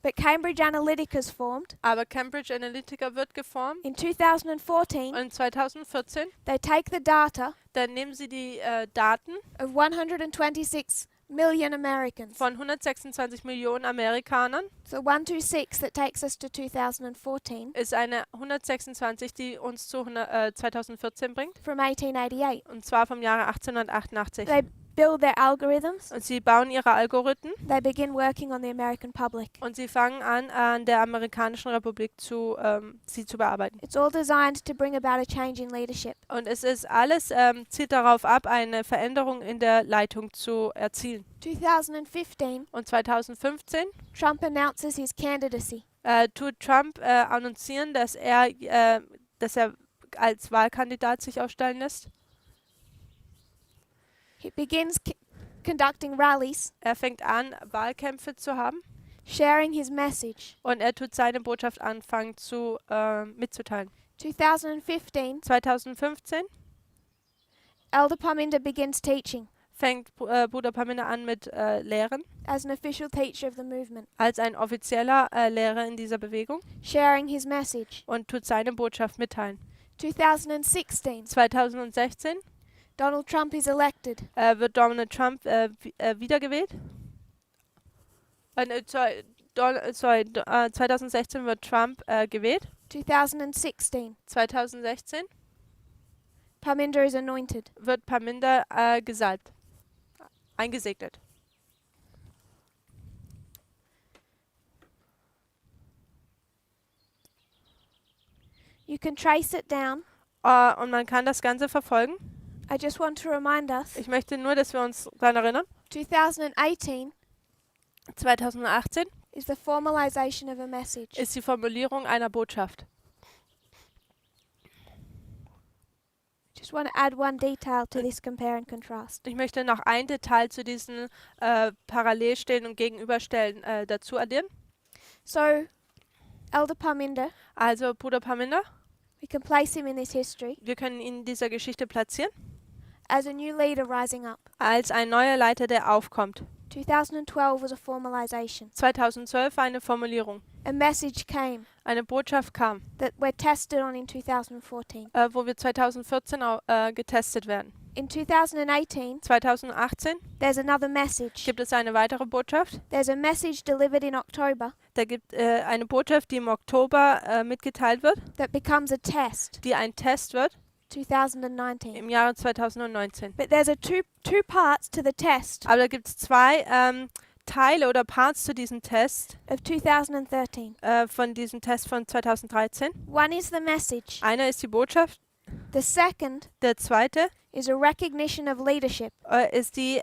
But Cambridge Analytica is formed. Aber Cambridge Analytica wird geformt In 2014, und 2014, they take the data dann nehmen sie die Daten of 126 million Americans. von 126 Millionen Amerikanern. So 126 that takes us to 2014 Ist eine 126, die uns zu 2014 bringt. from 1888. Und zwar vom Jahre 1888. They build their algorithms. Und sie bauen ihre Algorithmen They begin working on the American public. und sie fangen an der amerikanischen Republik sie zu bearbeiten. It's all designed to bring about a change in leadership. Und es ist alles, zielt darauf ab, eine Veränderung in der Leitung zu erzielen. 2015, Und 2015 Trump announces his candidacy. tut Trump annoncieren, dass er als Wahlkandidat sich aufstellen lässt. He begins conducting rallies, Er fängt an, Wahlkämpfe zu haben sharing his message. und er tut seine Botschaft anfangen mitzuteilen. 2015, 2015 Elder Parminder begins teaching fängt Bruder Parminder an mit Lehren as an official teacher of the movement, als ein offizieller Lehrer in dieser Bewegung sharing his message. und tut seine Botschaft mitteilen. 2016, 2016 Donald Trump is elected. wird Donald Trump wiedergewählt. 2016 wird Trump gewählt. 2016, 2016 Parminder is anointed. wird Parminder gesalbt, eingesegnet. You can trace it down. Und man kann das Ganze verfolgen. I just want to remind us, Ich möchte nur, dass wir uns daran erinnern. 2018 2018 is the formalization of a message. ist die Formulierung einer Botschaft. Just want to add one detail to this compare and contrast. Ich möchte noch ein Detail zu diesen Parallelstellen und Gegenüberstellen dazu addieren. So, Elder Parminder, Also Bruder Parminder, we can place him in this history wir können ihn in dieser Geschichte platzieren as a new leader rising up. als ein neuer Leiter, der aufkommt. 2012 was a formalization. 2012 war eine Formulierung. A message came Eine Botschaft kam, that we're tested on in 2014. wo wir 2014 auch, getestet werden. In 2018, 2018 there's another message. gibt es eine weitere Botschaft. There's a message delivered in October Da gibt eine Botschaft, die im Oktober mitgeteilt wird, that becomes a test, die ein Test wird 2019. im Jahre 2019. But there's a two parts to the test Aber da gibt es zwei Teile oder Parts zu diesem Test, of 2013. von diesem Test von 2013. One is the message. Einer ist die Botschaft, The second der zweite is a recognition of leadership. ist die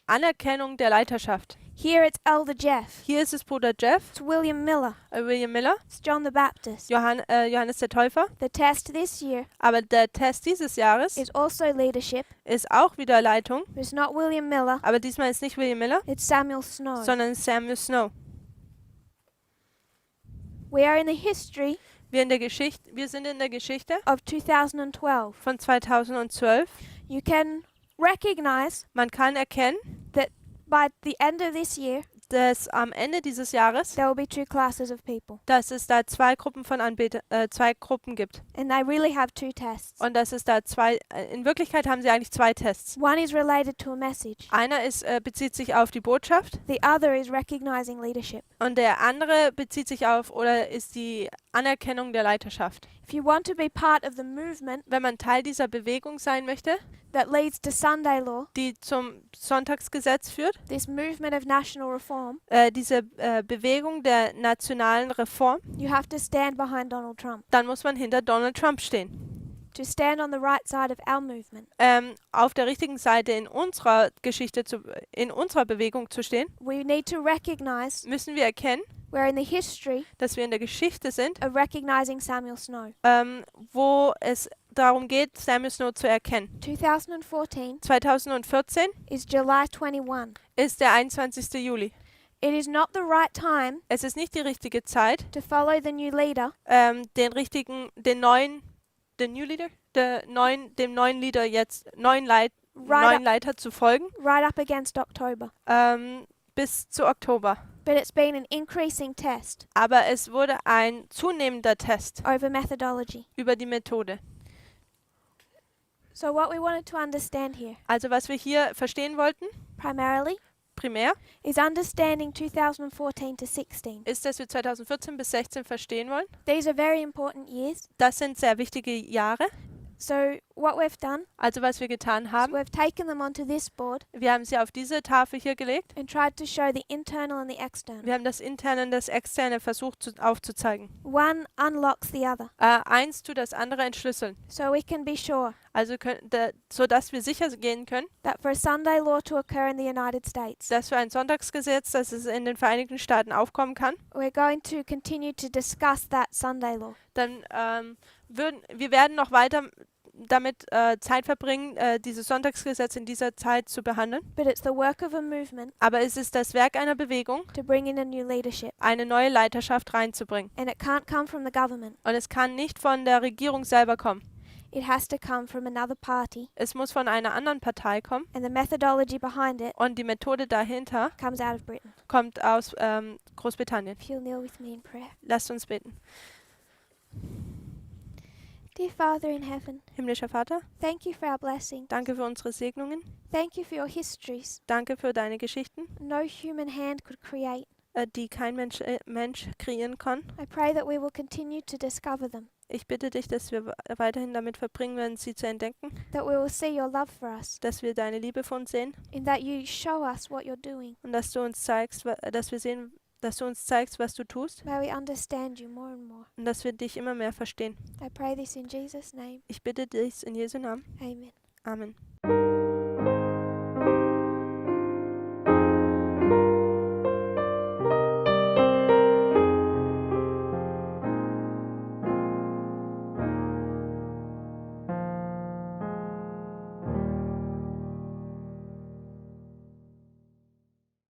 Anerkennung der Leiterschaft. Here it's Elder Jeff. Hier ist es Bruder Jeff, It's William Miller. William Miller, It's John the Baptist. Johannes der Täufer. The test this year Aber der Test dieses Jahres is also leadership. ist auch wieder Leitung, It's not William Miller. aber diesmal ist nicht William Miller, It's Samuel Snow. sondern Samuel Snow. We are in the history Wir sind in der Geschichte of 2012. von 2012. You can recognize Man kann erkennen, that by the end of this year, dass am Ende dieses Jahres, there will be two classes of people. dass es da zwei Gruppen gibt. And they really have two tests. Und dass es da in Wirklichkeit haben sie eigentlich zwei Tests. One is related to a message. Einer bezieht sich auf die Botschaft The other is recognizing leadership. und der andere bezieht sich auf oder ist die Anerkennung der Leiterschaft. If you want to be part of the movement Wenn man Teil dieser Bewegung sein möchte, that leads to Sunday law, die zum Sonntagsgesetz führt, this movement of national reform, diese Bewegung der nationalen Reform, you have to stand behind Donald Trump. dann muss man hinter Donald Trump stehen. To stand on the right side of our movement, Auf der richtigen Seite in unserer in unserer Bewegung zu stehen, we need to recognize müssen wir erkennen, we're in the history dass wir in der Geschichte sind, of recognizing Samuel Snow. wo es darum geht, Samuel Snow zu erkennen. 2014 2014 is July 21. ist der 21. Juli. It is not the right time Es ist nicht die richtige Zeit, to follow the new leader dem neuen Leader jetzt, neuen neuen Leiter zu folgen, right up against October. bis zu Oktober. But it's been an increasing test Aber es wurde ein zunehmender Test over methodology. über die Methode. So what we wanted to understand here, Also was wir hier verstehen wollten, primarily, primär, is understanding 2014 to 16. ist, dass wir 2014 bis 16 verstehen wollen. These are very important years. Das sind sehr wichtige Jahre. So what we've done Also was wir getan is haben, we've taken them onto this board wir haben sie auf diese Tafel hier gelegt. and tried to show the internal and the external. Wir haben das Interne und das Externe versucht aufzuzeigen. One unlocks the other. Eins tut das andere entschlüsseln. So we can be sure Also sodass wir sicher gehen können, that for a Sunday law to occur in the United States, dass für ein Sonntagsgesetz, dass es in den Vereinigten Staaten aufkommen kann, we're going to continue to discuss that Sunday law. dann wir werden noch weiter damit Zeit verbringen, dieses Sonntagsgesetz in dieser Zeit zu behandeln. But it's the work of a movement Aber es ist das Werk einer Bewegung, to bring in a new leadership. eine neue Leiterschaft reinzubringen. And it can't come from the government. Und es kann nicht von der Regierung selber kommen. It has to come from another party. Es muss von einer anderen Partei kommen. And the methodology behind it Und die Methode dahinter comes out of Britain. kommt aus Großbritannien. If you'll kneel with me in prayer. Lasst uns beten. Dear Father in heaven, Himmlischer Vater, thank you for our blessing. danke für unsere Segnungen. Thank you for your histories Danke für deine Geschichten, no human hand could create. die kein Mensch kreieren kann. I pray that we will continue to discover them, Ich bitte dich, dass wir weiterhin damit verbringen werden, sie zu entdecken, that we will see your love for us, dass wir deine Liebe für uns sehen in that you show us what you're doing. und dass du uns zeigst, dass wir sehen, dass du uns zeigst, was du tust May we understand you more and more. und dass wir dich immer mehr verstehen. I pray this in Jesus' name. Ich bitte dich in Jesu Namen. Amen. Amen.